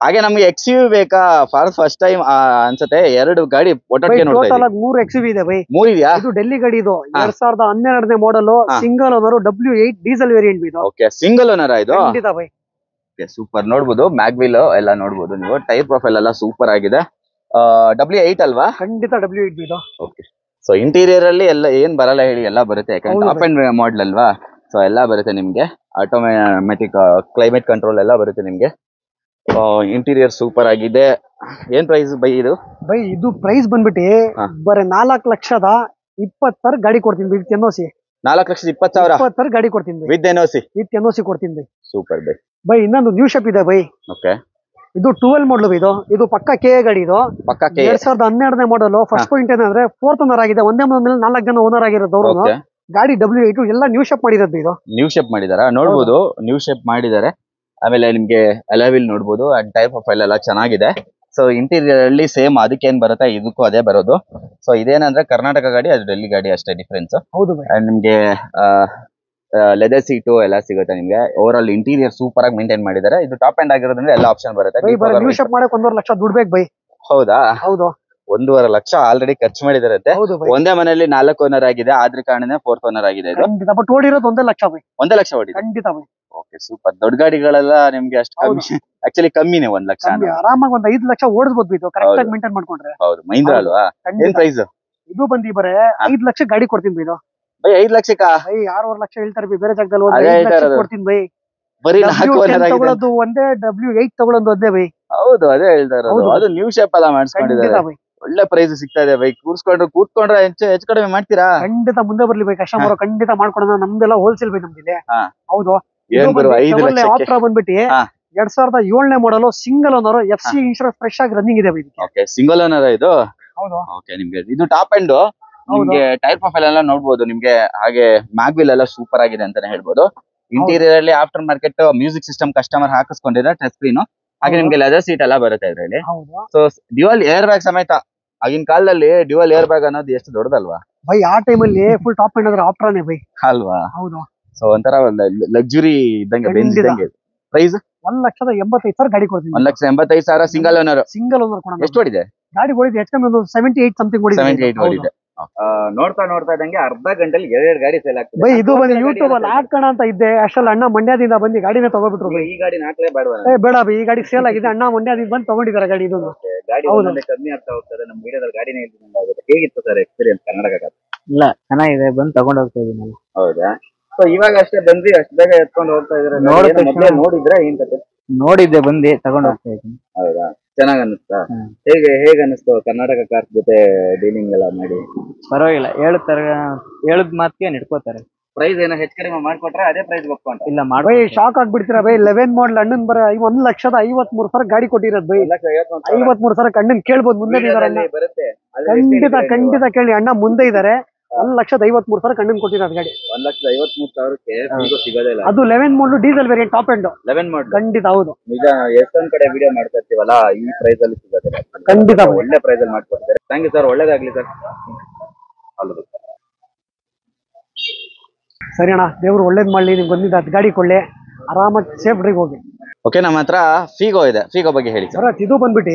ಹಾಗೆ ನಮ್ಗೆ XUV ಬೇಕಾ? ಫಸ್ಟ್ ಟೈಮ್ ಅನ್ಸುತ್ತೆ 2 ಗಾಡಿ ಒಟ್ಟೊಟ್ಟಿಗೆ ನೋಡ್ತಾ ಟೋಟಲ್ ಇದ್ದೀವಿ. ಆಗಿ 3 XUV ಇದೆ ಬೈ. 3 ಇದೆಯಾ? ಇದು ಡೆಲ್ಲಿ ಗಾಡಿ. ಇದು 2012ನೇ model, single owner, W8 diesel variant ಇದು. ಓಕೆ ಸಿಂಗಲ್ ಓನರ್ ಇದು. ಖಂಡಿತ ಬೈ. ಸೂಪರ್. ನೋಡ್ಬೋದು ಮ್ಯಾಗ್ವಿಲ್ ಎಲ್ಲ ನೋಡ್ಬೋದು ನೀವು. ಟೈರ್ ಪ್ರೊಫೈಲ್ ಎಲ್ಲ ಸೂಪರ್ ಆಗಿದೆ. W8 ಅಲ್ವಾ? ಖಂಡಿತ W8 ಇದು. ಓಕೆ. ಸೊ ಇಂಟೀರಿಯರ್ ಅಲ್ಲಿ ಎಲ್ಲ ಏನ್ ಬರಲ್ಲ ಹೇಳಿ, ಎಲ್ಲ ಬರುತ್ತೆ. ಯಾಕಂದ್ರೆ ಟಾಪ್ ಅಂಡ್ ಮಾಡಲ್ ಅಲ್ವಾ, ಸೊ ಎಲ್ಲ ಬರುತ್ತೆ ನಿಮ್ಗೆ. ಆಟೋಮ್ಯಾಟಿಕ್ ಕ್ಲೈಮೇಟ್ ಕಂಟ್ರೋಲ್ ಎಲ್ಲ ಬರುತ್ತೆ ನಿಮ್ಗೆ. ಇಂಟೀರಿಯರ್ ಸೂಪರ್ ಆಗಿದೆ. ಏನ್ ಪ್ರೈಸ್ ಬೈ ಇದು? ಬೈ ಇದು ಪ್ರೈಸ್ ಬಂದ್ಬಿಟ್ಟು ಬರೀ 4,20,000 ಗಾಡಿ ಕೊಡ್ತೀನಿ ವಿತ್ NOC. 4,20,000 20,000 ಗಾಡಿ ಕೊಡ್ತೀನಿ by. With NOC. With NOC ಕೊಡ್ತೀನಿ ಬೈ. Super by. ಬೈ ಇನ್ನೊಂದು ನ್ಯೂ ಶೇಪ್ ಇದೆ ಬೈ. ಓಕೆ. ಇದು 12 ಮಾಡಲ್ ಇದು. ಇದು ಪಕ್ಕ KA ಗಾಡಿ. ಇದು ಪಕ್ಕ ಕೆ 2012ನೇ ಮಾಡಲ್. ಫಸ್ಟ್ ಪಾಯಿಂಟ್ ಏನಂದ್ರೆ 4th ಓನರ್ ಆಗಿದೆ. ಒಂದೇ ಮೇಲೆ 4 ಜನ ಓನರ್ ಆಗಿರೋದು. ಓಕೆ. ಗಾಡಿ W8 ಎಲ್ಲ ನ್ಯೂ ಶೇಪ್ ಮಾಡಿರೋದು. ಇದು ನ್ಯೂ ಶೇಪ್ ಮಾಡಿದಾರ, ನೋಡ್ಬೋದು. ನ್ಯೂ ಶೇಪ್ ಮಾಡಿದ್ದಾರೆ. ಆಮೇಲೆ ನಿಮ್ಗೆ ಅಲಾವಿಲ್ ನೋಡ್ಬೋದು. ಅಂಡ್ ಟೈಪ್ ಪ್ರೊಫೈಲ್ ಎಲ್ಲ ಚೆನ್ನಾಗಿದೆ. ಸೊ ಇಂಟೀರಿಯರ್ ಅಲ್ಲಿ ಸೇಮ್ ಅದಕ್ಕೇನ್ ಬರುತ್ತೆ ಇದಕ್ಕೂ ಅದೇ ಬರೋದು. ಸೊ ಇದೇನಂದ್ರೆ ಕರ್ನಾಟಕ ಗಾಡಿ, ಅದು ಡೆಲ್ಲಿ ಗಾಡಿ ಅಷ್ಟೇ ಡಿಫ್ರೆನ್ಸ್. ಹೌದು ಬೈ. ಅಂಡ್ ನಿಮ್ಗೆ ಲೆದರ್ ಸೀಟು ಎಲ್ಲ ಸಿಗುತ್ತೆ ನಿಮ್ಗೆ. ಓವರ್ ಆಲ್ ಇಂಟೀರಿಯರ್ ಸೂಪರ್ ಆಗಿ ಮೇಂಟೈನ್ ಮಾಡಿದ್ದಾರೆ. ಇದು ಟಾಪ್ ಎಂಡ್ ಆಗಿರೋದ್ರಿಂದ ಎಲ್ಲ ಆಪ್ಷನ್ ಬರುತ್ತೆ. ನ್ಯೂ ಶೇಪ್ ಮಾಡಕ್ 1.5 ಲಕ್ಷ ದುಡ್ಡು ಬೇಕು ಬೈ. ಹೌದಾ? ಹೌದು. 1.5 ಲಕ್ಷ ಆಲ್ರೆಡಿ ಖರ್ಚು ಮಾಡಿದಾರಂತೆ. ಹೌದು ಬೈ. ಒಂದೇ ಮನೆಯಲ್ಲಿ 4 ಓನರ್ ಆಗಿದೆ, ಆದ್ರ ಕಾರಣನೇ 4th ಓನರ್ ಆಗಿದೆ ಇದು. ಖಂಡಿತ. ಬಟ್ ಓಡಿರೋದು 1 ಲಕ್ಷ ಬೈ. 1 ಲಕ್ಷ ಓಡಿದೆ. ಖಂಡಿತ ಬೈ. Okay super. ದೊಡ್ಡ ಗಾಡಿಗಳೆಲ್ಲ ನಿಮ್ಗೆ ಅಷ್ಟು ಕಮ್ಮಿ, ಆಕ್ಚುಲಿ ಕಮ್ಮಿನೇ 1 ಲಕ್ಷ. ಆರಾಮಾಗಿ 5 ಲಕ್ಷ ಓಡಿಸಬಹುದು ಇದು ಕರೆಕ್ಟ್ ಆಗಿ ಮೇಂಟೈನ್ ಮಾಡ್ಕೊಂಡ್ರೆ. ಹೌದು. ಮಹೀಂದ್ರ ಅಲ್ವಾ? ಏನ್ ಪ್ರೈಸ್ ಇದು ಬಂದಿ ಬರೇ 5 ಲಕ್ಷ ಗಾಡಿ ಕೊಡ್ತೀನಿ ಬೈ. ಇದು ಬೈ 5 ಲಕ್ಷಕ್ಕ ಬೈ 6.5 ಲಕ್ಷ ಹೇಳ್ತಾರೆ ಬೈ ಬೇರೆ ಜಾಗದಲ್ಲಿ. ಅದೇ 5 ಲಕ್ಷ ಹೇಳ್ತಾ ಇರೋದು. ಕೊಡ್ತೀನಿ ಬೈ. ಬರೀ 4 ಓನರ್ ಆಗಿದೆ. ತಗೊಳ್ಳೋದು ಒಂದೇ, W8 ತಗೊಳ್ಳೋದು ಒಂದೇ ಬೈ. ಹೌದು ಅದೇ ಹೇಳ್ತಾ ಇರೋದು. ಅದು ನ್ಯೂ ಶೇಪ್ ಎಲ್ಲ ಮಾಡಿಸ್ಕೊಂಡಿದ್ದಾರೆ. ಖಂಡಿತ ಬೈ. ಒಳ್ಳೆ ಪ್ರೈಸ್ ಸಿಗ್ತಾ ಇದೆ ಬೈ. ಕೂತ್ಕೊಂಡ್ರೆ ಹೆಚ್ಚು ಕಡಿಮೆ ಮಾಡ್ತೀರಾ? ಖಂಡಿತ ಮುಂದೆ ಬರ್ಲಿ ಬೈ. ಕಸ್ಟಮರ್ ಖಂಡಿತ ಮಾಡ್ಕೊಡೋಣ. ನಮ್ದೆಲ್ಲ ಹೋಲ್ಸೇಲ್ ಬೈ ನಮ್ದಿದೆ. ಹೌದು. ಏನ್ ಗುರು 5 ಲಕ್ಷಕ್ಕೆ? ಆಪ್ಟ್ರಾ ಬಂದ್ಬಿಟ್ಟು 2007ನೇ ಮಾಡಲು, single owner, FC insurance fresh ಆಗಿ ರನ್ನಿಂಗ್ ಇದೆ ಬೈ. ಓಕೆ ಸಿಂಗಲ್ ಓನರ್ ಇದು. ಹೌದು. ಓಕೆ. ನಿಮ್ಗೆ ಇದು ಟಾಪ್ ಎಂಡ್. ನಿಮ್ಗೆ ಟೈರ್ ಪ್ರೊಫೈಲ್ ಎಲ್ಲ ನೋಡ್ಬೋದು ನಿಮ್ಗೆ. ಹಾಗೆ ಮ್ಯಾಗ್ವಿಲ್ ಎಲ್ಲ ಸೂಪರ್ ಆಗಿದೆ ಅಂತಾನೆ ಹೇಳ್ಬೋದು. ಇಂಟೀರಿಯರ್ ಅಲ್ಲಿ aftermarket music system customer ಹಾಕಿಸ್ಕೊಂಡಿದ್ರೆ ಟಚ್ ಸ್ಕ್ರೀನ್. ಹಾಗೆ ನಿಮ್ಗೆ ಲೆದರ್ ಸೀಟ್ ಎಲ್ಲ ಬರುತ್ತೆ ಇದ್ರಲ್ಲಿ. ಸೊ ಡ್ಯುಯಲ್ ಏರ್ ಬ್ಯಾಗ್ ಸಮೇತ. ಆಗಿನ ಕಾಲದಲ್ಲಿ ಡ್ಯುಯಲ್ ಏರ್ ಬ್ಯಾಗ್ ಅನ್ನೋದು ಎಷ್ಟು ದೊಡ್ಡದಲ್ವಾ ಬೈ. ಆ ಟೈಮಲ್ಲಿ ಫುಲ್ ಟಾಪ್ ಎಂಡ್ ಅಂದ್ರೆ ಆಪ್ಟ್ರಾನೇ ಬೈ. ಅಲ್ವಾ? ಹೌದು. ಸೊ ಒಂಥರ ಲಕ್ಸುರಿ ಇದ್ದಂಗೆ, ಬೆಂಜ್ ಇದ್ದಂಗೆ. ಪ್ರೈಸ್ 1,85,000 ಗಾಡಿ ಕೊಡ್ತೀನಿ. 1,85,000 ಸಿಂಗಲ್ ಓನರ್. ಸಿಂಗಲ್ ಓನರ್ ಕೊಡೋಣ. ಎಷ್ಟು ಓಡಿದೆ ಗಾಡಿ? ಓಡಿದೆ ಹೆಚ್ಚು ಕಮ್ಮಿ ಒಂದು 78 ಸಮಥಿಂಗ್ ಓಡಿದೆ. 78 ಓಡಿದೆ. ನೋಡ್ತಾ ಇದ್ದಂಗೆ ಅರ್ಧ ಗಂಟೆಲಿ 2 ಗಾಡಿ ಸೇಲ್ ಆಗ್ತದೆ ಬೈ. ಇದು ಬಂದು ಯೂಟ್ಯೂಬ್ ಅಲ್ಲಿ ಹಾಕೋಣ ಅಂತ ಇದ್ದೆ. ಅಷ್ಟಲ್ಲಿ ಅಣ್ಣ ಮಂಡ್ಯದಿಂದ ಬಂದು ಗಾಡಿನ ತಗೋಬಿಟ್ರು ಬೈ. ಈ ಗಾಡಿ ನಾಲ್ಕಲೇ ಬೇಡವಾ? ಬೇಡ ಬೈ. ಈ ಗಾಡಿ ಸೇಲ್ ಆಗಿದೆ. ಅಣ್ಣ ಮಂಡ್ಯದಿಂದ ಬಂದು ತಗೊಂಡಿದ್ದಾರೆ ಗಾಡಿ. ಇದು ಗಾಡಿ ಕಮ್ಮಿ ಆಗ್ತಾ ಹೋಗ್ತದೆ. ನಮ್ಮ ವಿಡಿಯೋದಲ್ಲಿ ಗಾಡಿನೇ ಇಲ್ದಂಗಾಗುತ್ತೆ. ಹೇಗಿತ್ತು ಸರ್ ಎಕ್ಸ್ಪೀರಿಯನ್ಸ್ ಕರ್ನಾಟಕ? ಇಲ್ಲ ಚೆನ್ನಾಗಿದೆ. ಬಂದು ತಗೊಂಡು ಹೋಗ್ತಾ ಇದೀನಿ. ಹೌದಾ? ಸೊ ಇವಾಗ ಅಷ್ಟೇ ಬಂದ್ರಿ, ಅಷ್ಟು ಬೇಗ ಎತ್ಕೊಂಡು ಹೋಗ್ತಾ ಇದ್ರೆ ನೋಡಿದ್ರೆ ಏನ್ ಕತೆ? ನೋಡಿದ್ದೆ, ಬಂದು ತಗೊಂಡು ಹೋಗ್ತಾ ಇದೀನಿ. ಹೌದಾ? ಚೆನ್ನಾಗ್ ಅನ್ನಿಸ್ತಾ? ಹೇಗೆ ಅನ್ನಿಸ್ತು ಕರ್ನಾಟಕ ಕಾರ್ಸ್ ಜೊತೆ ಡೀಲಿಂಗ್ ಎಲ್ಲ ಮಾಡಿ? ಪರವಾಗಿಲ್ಲ. ಹೇಳದ್ ಮಾತಿಗೆ ನಿಡ್ಕೋತಾರೆ. ಪ್ರೈಸ್ ಏನೋ ಹೆಚ್ಚು ಕಡಿಮೆ ಮಾಡ್ಕೊಟ್ರೆ ಅದೇ ಪ್ರೈಸ್ ಒಪ್ಕೊಂಡ್ರೆ? ಇಲ್ಲ ಬೈ. ಶಾಕ್ ಆಗ್ಬಿಡ್ತೀರಾ ಬೈ. 11 ಮಾಡಲ್ ಅಣ್ಣನ್ ಬರ 1,53,000 ಗಾಡಿ ಕೊಟ್ಟಿರೋದು ಬೈ. 53,000 ಅಣ್ಣನ್ ಕೇಳ್ಬೋದು. ಮುಂದೆ ಬರುತ್ತೆ. ಖಂಡಿತ ಕೇಳಿ. ಅಣ್ಣ ಮುಂದೆ ಇದಾರೆ. 1,53,000 ಅಣ್ಣನ್ ಕೊಟ್ಟಿರೋದು ಗಾಡಿ. 1,53,000ಕ್ಕೆ ಸಿಗೋದೇ ಇಲ್ಲ. ಅದು 11 ಮಾಡಲ್ ಡೀಸೆಲ್ ವೇರಿಯಂಟ್ ಟಾಪ್ ಎಂಡ್. 11 ಮಾಡಲ್. ಖಂಡಿತ. ಹೌದು. ನಿಜ. ಎಷ್ಟೊಂದ್ ಕಡೆ ವಿಡಿಯೋ ಮಾಡ್ತಾ ಇರ್ತೀವಲ್ಲ, ಈ ಪ್ರೈಸ್ ಅಲ್ಲಿ ಸಿಗೋದಿಲ್ಲ. ಖಂಡಿತ ಒಳ್ಳೆ ಪ್ರೈಸ್ ಅಲ್ಲಿ ಮಾಡ್ಕೊಡ್ತಾರೆ. Thank you sir. ಒಳ್ಳೇದಾಗ್ಲಿ ಸರ್. ಸರಿ ಅಣ್ಣ, ದೇವ್ರು ಒಳ್ಳೇದ್ ಮಾಡ್ಲಿ. ನಿಮ್ಗೆ ಬಂದಿದ್ದ ಗಾಡಿ ಕೊಳ್ಳೆ ಆರಾಮಾಗಿ ಸೇಫ್ ಡ್ರೈವ್ ಹೋಗಿ. ಓಕೆ. ನಮ್ಮ ಹತ್ರ ಫೀಗೋ ಇದೆ. ಫೀಗೋ ಬಗ್ಗೆ ಹೇಳಿ ಸರ್. ಇದು ಬಂದ್ಬಿಟ್ಟು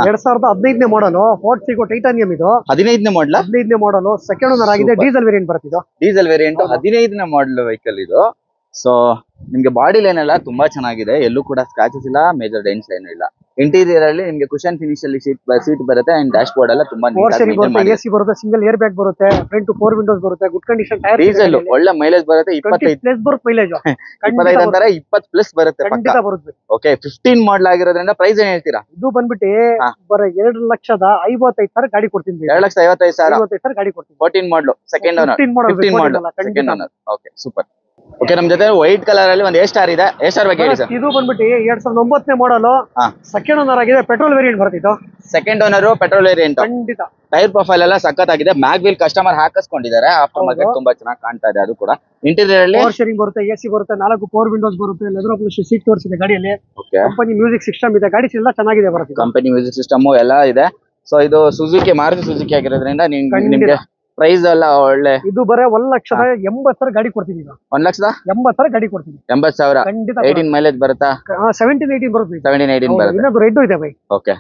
2015ನೇ ಮಾಡಲು ಫೋರ್ಡ್ ಫೀಗೋ ಟೈಟಾನಿಯಂ. ಇದು 15ನೇ ಮಾಡಲ್. 15ನೇ ಮಾಡಲು, ಸೆಕೆಂಡ್ ಓನರ್ ಆಗಿದೆ. ಡೀಸೆಲ್ ವೇರಿಯಂಟ್ ಬರುತ್ತೆ. ಇದು ಡೀಸೆಲ್ ವೇರಿಯಂಟ್ 15ನೇ ಮಾಡಲ್ ವೆಹಿಕಲ್ ಇದು. ಸೊ ನಿಮ್ಗೆ ಬಾಡಿ ಲೈನ್ ಎಲ್ಲ ತುಂಬಾ ಚೆನ್ನಾಗಿದೆ. ಎಲ್ಲೂ ಕೂಡ ಸ್ಕ್ರಾಚಸ್ ಇಲ್ಲ, ಮೇಜರ್ ಡೆಂಟ್ಸ್ ಏನೂ ಇಲ್ಲ. ಇಂಟೀರಿಯರ್ ಅಲ್ಲಿ ನಿಮ್ಗೆ ಕುಶನ್ ಫಿನಿಶ್ ಅಲ್ಲಿ ಸೀಟ್ ಬರುತ್ತೆ. ಅಂಡ್ ಡ್ಯಾಶ್ ಬೋರ್ಡ್ ಎಲ್ಲ ತುಂಬಾ ಎಸಿ ಬರುತ್ತೆ, ಸಿಂಗಲ್ ಏರ್ ಬ್ಯಾಗ್ ಬರುತ್ತೆ, ಫ್ರಂಟ್ 4 ವಿಂಡೋಸ್ ಬರುತ್ತೆ, ಗುಡ್ ಕಂಡೀಷನ್ ಟೈರ್. ಡೀಸೆಲ್ ಒಳ್ಳೆ ಮೈಲೇಜ್ ಬರುತ್ತೆ. 25 ಪ್ಲಸ್ ಬರುತ್ತೆ ಮೈಲೇಜ್. 25 ಅಂತಾರೆ, 20 ಪ್ಲಸ್ ಬರುತ್ತೆ. ಖಂಡಿತ ಬರುತ್ತೆ. ಓಕೆ. 15 ಮಾಡಲ್ ಆಗಿರೋದ್ರಿಂದ ಪ್ರೈಸ್ ಏನ್ ಹೇಳ್ತೀರಾ? ಇದು ಬಂದ್ಬಿಟ್ಟು ಬರೀ 2,55,000 ಗಾಡಿ ಕೊಡ್ತೀನಿ. 2,55,000 ಗಾಡಿ ಕೊಡ್ತೀನಿ. 14 model, second owner. 15 model second owner. Okay super. Okay, ನಮ್ ಜೊತೆ ವೈಟ್ ಕಲರ್ ಅಲ್ಲಿ ಒಂದು ಸ್ಟಾರ್ ಇದೆ. ಸ್ಟಾರ್ ಬಗ್ಗೆ ಹೇಳಿ ಸರ್. ಇದು ಬಂದ್ಬಿಟ್ಟು 2009ನೇ ಮಾಡಲು ಸೆಕೆಂಡ್ ಓನರ್ ಆಗಿದೆ. ಪೆಟ್ರೋಲ್ ವೇರಿಯಂಟ್ ಬರ್ತಿತ್ತು. Second owner petrol variant. ಖಂಡಿತ ಟೈರ್ ಪ್ರೊಫೈಲ್ ಎಲ್ಲ ಸಖತ್ತಾಗಿದೆ. ಮ್ಯಾಗ್ ವೀಲ್ ಕಸ್ಟಮರ್ ಹಾಕಿಸ್ಕೊಂಡಿದ್ದಾರೆ. ಆಫ್ಟರ್ ಮಾರ್ಕೆಟ್ ತುಂಬಾ ಚೆನ್ನಾಗಿ ಕಾಣ್ತಾ ಇದೆ. ಅದು ಕೂಡ ಇಂಟೀರಿಯರ್ ಅಲ್ಲಿ ಪವರ್ ಶೇರಿಂಗ್ ಬರುತ್ತೆ, ಎಸಿ ಬರುತ್ತೆ, 4 ಪವರ್ ವಿಂಡೋಸ್ ಬರುತ್ತೆ, ಲೆದರ್ ಅಪ್ಲಿಷನ್ ಸೀಟ್ ಕವರ್ಸ್ ಇದೆ ಗಾಡಿಯಲ್ಲಿ. ಕಂಪನಿ ಮ್ಯೂಸಿಕ್ ಸಿಸ್ಟಮ್ ಇದೆ. ಗಾಡಿ ಎಲ್ಲ ಚೆನ್ನಾಗಿದೆ ಬರುತ್ತೆ. ಕಂಪನಿ ಮ್ಯೂಸಿಕ್ ಸಿಸ್ಟಮ್ ಎಲ್ಲ ಇದೆ. ಸೊ ಇದು ಸುಜುಕಿ, ಮಾರುತಿ ಸುಜುಕಿ ಆಗಿರೋದ್ರಿಂದ ನಿಮ್ಗೆ ಪ್ರೈಸ್ ಎಲ್ಲ ಒಳ್ಳೆ. ಇದು ಬರೇ 1,80,000 ಗಾಡಿ ಕೊಡ್ತೀನಿ. 1,80,000 ಗಾಡಿ ಕೊಡ್ತೀನಿ. 80,000. ಖಂಡಿತ 18 ಮೈಲೇಜ್ ಬರುತ್ತಾ? 17-18 ಬರುತ್ತೆ. 17-18 ಬರುತ್ತೆ. ಇನ್ನೊಂದು ರೆಡ್ ಇದೆ ಬೈ. ಓಕೆ,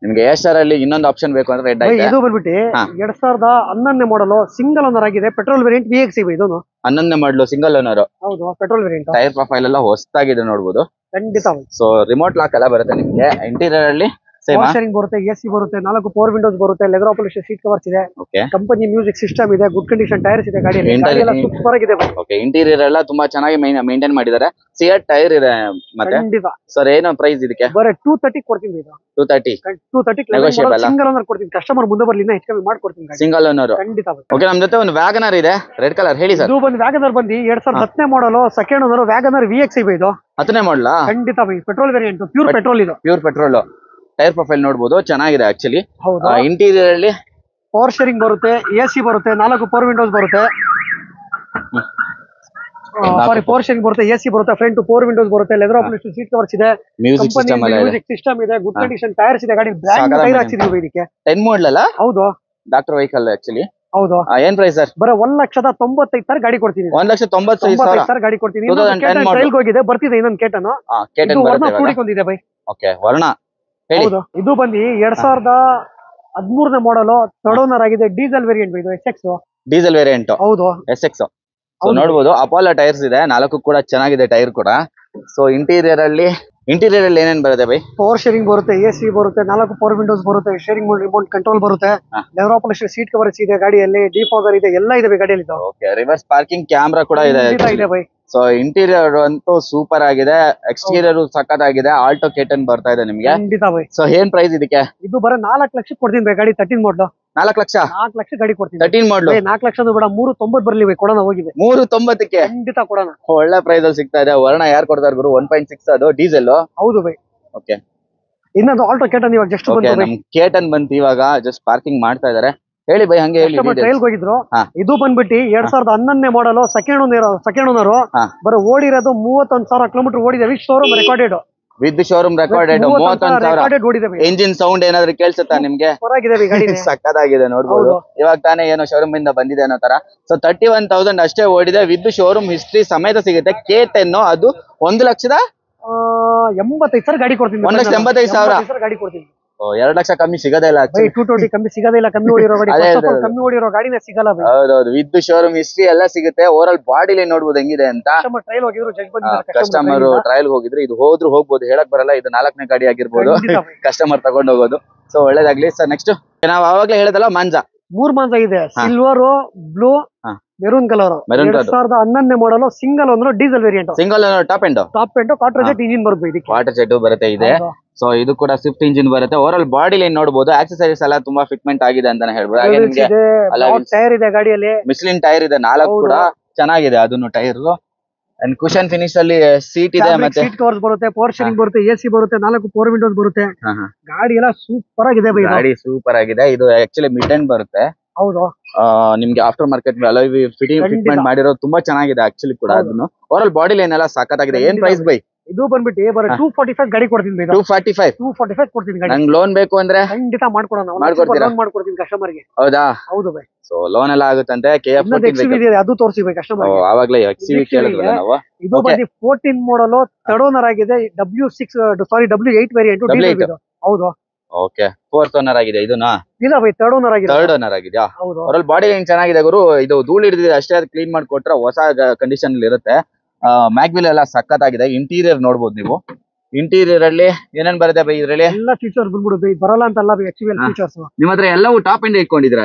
ನಿಮ್ಗೆ ಸ್ಟಾರ್ ಅಲ್ಲಿ ಇನ್ನೊಂದು ಆಪ್ಷನ್ ಬೇಕು ಅಂದ್ರೆ ರೆಡ್ ಇದೆ. ಇದು ಬಂದ್ಬಿಟ್ಟು 2011ನೇ ಮಾಡಲು ಸಿಂಗಲ್ ಓನರ್ ಆಗಿದೆ. ಪೆಟ್ರೋಲ್ ವೇರಿಯಂಟ್ VX ಇದು 11ನೇ ಮಾಡಲು ಸಿಂಗಲ್ ಓನರ್. ಹೌದು, ಪೆಟ್ರೋಲ್ ವೇರಿಯಂಟ್. ಟೈರ್ ಪ್ರೊಫೈಲ್ ಎಲ್ಲ ಹೊಸದಾಗಿದೆ ನೋಡಬಹುದು. ಖಂಡಿತ. ಸೊ ರಿಮೋಟ್ ಲಾಕ್ ಎಲ್ಲ ಬರುತ್ತೆ ನಿಮ್ಗೆ. ಇಂಟೀರಿಯರ್ ಅಲ್ಲಿ ಪವರ್ ಶೇರಿಂಗ್ ಬರುತ್ತೆ, ಎಸಿ ಬರುತ್ತೆ, 4 ಪವರ್ ವಿಂಡೋಸ್ ಬರುತ್ತೆ, ಲೆದರ್ ಅಪ್ಲಿಷನ್ ಸೀಟ್ ಕವರ್ಸ್ ಇದೆ. ಕಂಪನಿ ಮ್ಯೂಸಿಕ್ ಸಿಸ್ಟಮ್ ಇದೆ. ಗುಡ್ ಕಂಡೀಷನ್ ಟೈರ್ಸ್ ಇದೆ ಗಾಡಿಯಲ್ಲಿ. ಸೂಪರ್ ಆಗಿದೆ. ಓಕೆ, ಇಂಟೀರಿಯರ್ ಎಲ್ಲ ತುಂಬಾ ಚೆನ್ನಾಗಿ ಮೇಂಟೈನ್ ಮಾಡಿದ್ದಾರೆ. ಸಿಯರ್ ಟೈರ್ ಇದೆ ಮತ್ತೆ. ಖಂಡಿತ ಸರ್ ಏನು ಪ್ರೈಸ್ ಇದಕ್ಕೆ? ಬರೀ 230 ಕೊಡ್ತೀನಿ. 230 ಸಿಂಗಲ್ ಓನರ್ ಕೊಡ್ತೀನಿ. ಕಸ್ಟಮರ್ ಮುಂದೆ ಬರ್ಲಿ ಹೆಚ್ಚು ಕಮ್ಮಿ ಮಾಡ್ಕೊಡ್ತೀನಿ. Single owner. ಖಂಡಿತ. ಓಕೆ, ನಮ್ ಜೊತೆ ಒಂದು ವ್ಯಾಗನರ್ ಇದೆ ರೆಡ್ ಕಲರ್. ಹೇಳಿ ಸರ್. ಇದು ಬಂದು ವ್ಯಾಗನರ್ ಬಂದು 2010ನೇ ಮಾಡಲು ಸೆಕೆಂಡ್ ಓನರ್ ವ್ಯಾಗನರ್ VX ಇದು 10ನೇ ಮಾಡಲಾ? ಖಂಡಿತ ಬೈ. ಪೆಟ್ರೋಲ್ ವೇರಿಯಂಟ್, ಪ್ಯೂರ್ ಪೆಟ್ರೋಲ್ ಇದು. Pure petrol. ಟೈರ್ ಪ್ರೊಫೈಲ್ ನೋಡಬಹುದು, ಚೆನ್ನಾಗಿದೆ ಆಕ್ಚುಲಿ. ಹೌದು. ಇಂಟೀರಿಯರ್ ಅಲ್ಲಿ ಪವರ್ ಶೇರಿಂಗ್ ಬರುತ್ತೆ, ಎಸಿ ಬರುತ್ತೆ, 4 ಪವರ್ ವಿಂಡೋಸ್ ಬರುತ್ತೆ. ಪವರ್ ಶೇರಿಂಗ್ ಬರುತ್ತೆ, ಎಸಿ ಬರುತ್ತೆ, ಫ್ರಂಟ್ ಪವರ್ ವಿಂಡೋಸ್ ಬರುತ್ತೆ, ಲೆದರ್ ಅಪ್ಲಿಷನ್ ಸೀಟ್ ಕವರ್ಸ್ ಇದೆ. ಮ್ಯೂಸಿಕ್ ಸಿಸ್ಟಮ್ ಇದೆ. ಗುಡ್ ಕಂಡೀಷನ್ ಟೈರ್ಸ್ ಇದೆ. ಗಾಡಿ ಬ್ರ್ಯಾಂಡ್ ಟೈರ್ ಹಾಕ್ಸಿದೀವಿ ಇದಕ್ಕೆ. 10 ಮಾಡಲ್ ಅಲ್ಲ? ಹೌದು, ಡಾಕ್ಟರ್ ವೆಹಿಕಲ್ ಆಕ್ಚುಲಿ. ಹೌದು. ಏನ್ ಪ್ರೈಸ್ ಸರ್? ಬರೀ 1,95,000 ಗಾಡಿ ಕೊಡ್ತೀನಿ. 1,95,000 ಗಾಡಿ ಕೊಡ್ತೀನಿ. ಟ್ರೈಲ್ ಹೋಗಿದೆ, ಬರ್ತಿದೆ ಇನ್ನೊಂದು ಕೇಟನ್. ಕೂಡಿಕೊಂಡಿದೆ ಬೈ. ಓಕೆ, ವರ್ಣ ಹೇಳಿ. ಹೌದು, ಇದು ಬಂದು 2013ನೇ ಮಾಡಲು ಥರ್ಡ್ ಓನರ್ ಆಗಿದೆ. ಡೀಸೆಲ್ ವೇರಿಯಂಟ್ ಇದು SX. Diesel variant. ಹೌದು, SX. ಸೊ ನೋಡಬಹುದು ಅಪೋಲೋ ಟೈರ್ಸ್ ಇದೆ. 4 ಕೂಡ ಚೆನ್ನಾಗಿದೆ ಟೈರ್ ಕೂಡ. ಸೊ ಇಂಟೀರಿಯರ್ ಅಲ್ಲಿ ಏನೇನ್ ಬರುತ್ತೆ ಬೈ? ಪವರ್ ಶೇರಿಂಗ್ ಬರುತ್ತೆ, ಎಸಿ ಬರುತ್ತೆ, 4 ಪವರ್ ವಿಂಡೋಸ್ ಬರುತ್ತೆ, ಶೇರಿಂಗ್ ರಿಮೋಟ್ ಕಂಟ್ರೋಲ್ ಬರುತ್ತೆ, ಲೆದರ್ ಅಪ್ಲಿಷನ್ ಸೀಟ್ ಕವರ್ಸ್ ಇದೆ ಗಾಡಿಯಲ್ಲಿ, ಡಿಫಾಗರ್ ಇದೆ, ಎಲ್ಲ ಇದೆ ಗಾಡಿಯಲ್ಲಿ. ಓಕೆ, ರಿವರ್ಸ್ ಪಾರ್ಕಿಂಗ್ ಕ್ಯಾಮ್ರಾ ಕೂಡ ಇದೆ ಬೈ. ಸೊ ಇಂಟೀರಿಯರ್ ಅಂತೂ ಸೂಪರ್ ಆಗಿದೆ. ಎಕ್ಸ್ಟೀರಿಯರ್ ಸಖತ್ತಾಗಿದೆ. ಆಲ್ಟೋ ಕೇಟನ್ ಬರ್ತಾ ಇದೆ ನಿಮ್ಗೆ. ಖಂಡಿತ ಬೈ. ಸೊ ಏನ್ ಪ್ರೈಸ್ ಇದಕ್ಕೆ? ಇದು ಬರೀ 4 ಲಕ್ಷ ಕೊಡ್ತೀನಿ ಬೈ. ಗಾಡಿ 13 ಮಾಡಲು 4 ಲಕ್ಷ. 4 ಲಕ್ಷ ಗಾಡಿ ಕೊಡ್ತೀನಿ. 13 ಮಾಡಲು 4 ಲಕ್ಷ ಬೇಡ, 390 ಬರ್ಲಿ ಬೈ. ಕೊಡೋಣ, ಹೋಗಿ ಬೈ. 390ಕ್ಕೆ ಖಂಡಿತ ಕೊಡೋಣ. ಒಳ್ಳೆ ಪ್ರೈಸ್ ಅಲ್ಲಿ ಸಿಗ್ತಾ ಇದೆ. ವರ್ಣ ಯಾರು ಕೊಡ್ತಾರೆ ಗುರು? 1.6 ಅದು ಡೀಸೆಲ್. ಹೌದು ಬೈ. ಓಕೆ, ಇನ್ನೊಂದು ಆಲ್ಟೋ ಕೇಟನ್ ಇವಾಗ ಜಸ್ಟ್ ಬಂತು ಬೈ. ಕೇಟನ್ ಬಂತು ಇವಾಗ, ಜಸ್ಟ್ ಪಾರ್ಕಿಂಗ್ ಮಾಡ್ತಾ ಇದಾರೆ. ಹೇಳಿ ಬೈ, ಹಂಗೆ ಹೇಳಿ. ಟ್ರೈಲ್ ಹೋಗಿದ್ರು. ಇದು ಬಂದ್ಬಿಟ್ಟು 2011ನೇ ಮಾಡಲು ಸೆಕೆಂಡ್ ಓನರ್. ಬರೀ ಓಡಿರೋದು 31,000 ಕಿಲೋಮೀಟರ್ ಓಡಿದೆ. With showroom recorded. With showroom recorded 31,000. Engine sound ಏನಾದ್ರು ಕೇಳಿಸುತ್ತಾ ನಿಮ್ಗೆ? ಸಕ್ಕದಾಗಿದೆ ನೋಡ್ಬೋದು. ಇವಾಗ ತಾನೇ ಏನೋ ಶೋರೂಮ್ ಇಂದ ಬಂದಿದೆ ಅನ್ನೋ ತರ. ಸೊ 31,000 ಅಷ್ಟೇ ಓಡಿದೆ. ವಿತ್ ಶೋರೂಮ್ ಹಿಸ್ಟ್ರಿ ಸಮೇತ ಸಿಗುತ್ತೆ. K10 ಅದು 1,85,000 ಗಾಡಿ ಕೊಡ್ತೀನಿ. 1,85,000 ಗಾಡಿ ಕೊಡ್ತೀನಿ. 2 ಲಕ್ಷ ಕಮ್ಮಿ ಸಿಗೋದೇ ಇಲ್ಲ. 220 ಕಮ್ಮಿ ಸಿಗೋದೇ ಇಲ್ಲ. ಕಮ್ಮಿ ಓಡಿರೋ ಗಾಡಿ, ಕಮ್ಮಿ ಓಡಿರೋ ಗಾಡಿನೇ ಸಿಗಲ್ಲ. ಹೌದೌದು, ವಿತ್ ಶೋರೂಮ್ ಹಿಸ್ಟ್ರಿ ಎಲ್ಲ ಸಿಗುತ್ತೆ. ಓವರ್ ಆಲ್ ಬಾಡಿಲಿ ನೋಡ್ಬೋದು ಹೆಂಗಿದೆ ಅಂತ. ಕಸ್ಟಮರ್ ಟ್ರಯಲ್ ಹೋಗಿದ್ರು. ಇದು ಹೋಗ್ಬೋದು, ಹೇಳಕ್ ಬರಲ್ಲ. ಇದು 4ನೇ ಗಾಡಿ ಆಗಿರ್ಬೋದು. ಕಸ್ಟಮರ್ ತಗೊಂಡ್ ಹೋಗೋದು. ಸೊ ಒಳ್ಳೇದಾಗ್ಲಿ ಸರ್. ನೆಕ್ಸ್ಟ್ ನಾವ್ ಆವಾಗ್ಲೇ ಹೇಳದಲ್ಲ, ಮಾಂಜಾ 3 ಮಾಂಜಾ ಇದೆ. Silver, blue, maroon colour. 2011ನೇ model single owner diesel variant. Single owner top end Quadrajet engine ಬರುತ್ತೆ ಇದಕ್ಕೆ. ಕ್ವಾರ್ಟರ್ ಜೆಟ್ ಬರುತ್ತೆ ಇದೆ. ಸೊ ಇದು ಕೂಡ ಸ್ವಿಫ್ಟ್ ಇಂಜಿನ್ ಬರುತ್ತೆ. ಓವರ್ ಆಲ್ ಬಾಡಿ ಲೈನ್ ನೋಡಬಹುದು. ಆಕ್ಸೆಸರೀಸ್ ಎಲ್ಲ ತುಂಬಾ ಫಿಟ್ಮೆಂಟ್ ಆಗಿದೆ ಅಂತಾನೆ ಹೇಳ್ಬೋದು. ಹಾಗೆ ನಿಮಗೆ ಟೈರ್ ಇದೆ ಗಾಡಿಯಲ್ಲಿ. ಮಿಶ್ಲಿನ್ ಟೈರ್ ಇದೆ. 4 ಕೂಡ ಚೆನ್ನಾಗಿದೆ ಅದನ್ನು ಟೈರ್. ಅಂಡ್ ಕುಶನ್ ಫಿನಿಶ್ ಅಲ್ಲಿ ಸೀಟ್ ಇದೆ. ಮತ್ತೆ ಸೀಟ್ ಕವರ್ಸ್ ಬರುತ್ತೆ, ಪವರ್ ಶೇರಿಂಗ್ ಬರುತ್ತೆ, ಎಸಿ ಬರುತ್ತೆ, 4 ಪವರ್ ವಿಂಡೋಸ್ ಬರುತ್ತೆ. ಗಾಡಿ ಎಲ್ಲ ಸೂಪರ್ ಆಗಿದೆ ಬೈ. ಗಾಡಿ ಸೂಪರ್ ಆಗಿದೆ. ಇದು ಆಕ್ಚುಲಿ ಮಿಡ್ ಎಂಡ್ ಬರುತ್ತೆ. ಹೌದು, ನಿಮ್ಗೆ ಆಫ್ಟರ್ ಮಾರ್ಕೆಟ್ ಫಿಟ್ಮೆಂಟ್ ಮಾಡಿರೋದು ತುಂಬಾ ಚೆನ್ನಾಗಿದೆ ಆಕ್ಚುಲಿ ಕೂಡ. ಅದನ್ನು ಓವರ್ ಆಲ್ ಬಾಡಿ ಲೈನ್ ಎಲ್ಲ ಸಾಕಾಗಿದೆ. ಏನ್ ಪ್ರೈಸ್ ಬೈ? ಇದು ಬಂದ್ಬಿಟ್ಟು ಬರೀ 245 ಗಾಡಿ ಕೊಡ್ತೀನಿ. 245 ಕೊಡ್ತೀನಿ ಗಾಡಿ. ನಂಗೆ ಲೋನ್ ಬೇಕು ಅಂದ್ರೆ ಖಂಡಿತ ಮಾಡ್ಕೊಡೋಣ. ಮಾಡ್ಕೊಡ್ತೀನಿ ಕಸ್ಟಮರ್ಗೆ. ಹೌದಾ? ಹೌದು ಬೈ. ಸೊ ಲೋನ್ ಎಲ್ಲ ಆಗುತ್ತಂತೆ. ಅದು ತೋರಿಸಿ ಕಸ್ಟಮರ್. ಆವಾಗ್ಲೇ XUV ಕೇಳಿದ್ರಲ್ಲ ನಾವು. ಇದು ಬಂದು 14 ಮಾಡಲು ಥರ್ಡ್ ಓನರ್ ಆಗಿದೆ. W8 variant. ಹೌದು. ಓಕೆ, 4th ಓನರ್ ಆಗಿದೆ. ಇದನ್ನ ಇಲ್ಲ ಬೈ, ಥರ್ಡ್ ಓನರ್ ಆಗಿದೆ. ಥರ್ಡ್ ಓನರ್ ಆಗಿದೆಯಾ? ಅವರಲ್ಲಿ ಬಾಡಿ ಲೈನ್ ಚೆನ್ನಾಗಿದೆ ಗುರು. ಇದು ಧೂಳು ಹಿಡಿದಿದೆ ಅಷ್ಟೇ, ಅದು ಕ್ಲೀನ್ ಮಾಡಿ ಕೊಟ್ರೆ ಹೊಸ ಕಂಡೀಷನ್ ಅಲ್ಲಿ ಇರುತ್ತೆ. ಮ್ಯಾಗ್ವಿಲ್ ಎಲ್ಲ ಸಖತ್ತಾಗಿದೆ. ಇಂಟೀರಿಯರ್ ನೋಡಬಹುದು ನೀವು. ಇಂಟೀರಿಯರ್ ಅಲ್ಲಿ ಏನೇನ್ ಬರುತ್ತೆ ಬೈ? ಇದ್ರಲ್ಲಿ ಎಲ್ಲ ಫೀಚರ್ಸ್ ಬಂದ್ಬಿಡುತ್ತೆ. ಬರಲ್ಲ ಅಂತ ಅಲ್ಲ ಬೈ, HUV ಫೀಚರ್ಸ್ ನಿಮ್ಮ ಹತ್ರ ಎಲ್ಲವೂ ಟಾಪ್ ಎಂಡ್ ಇಟ್ಕೊಂಡಿದ್ದೀರಾ?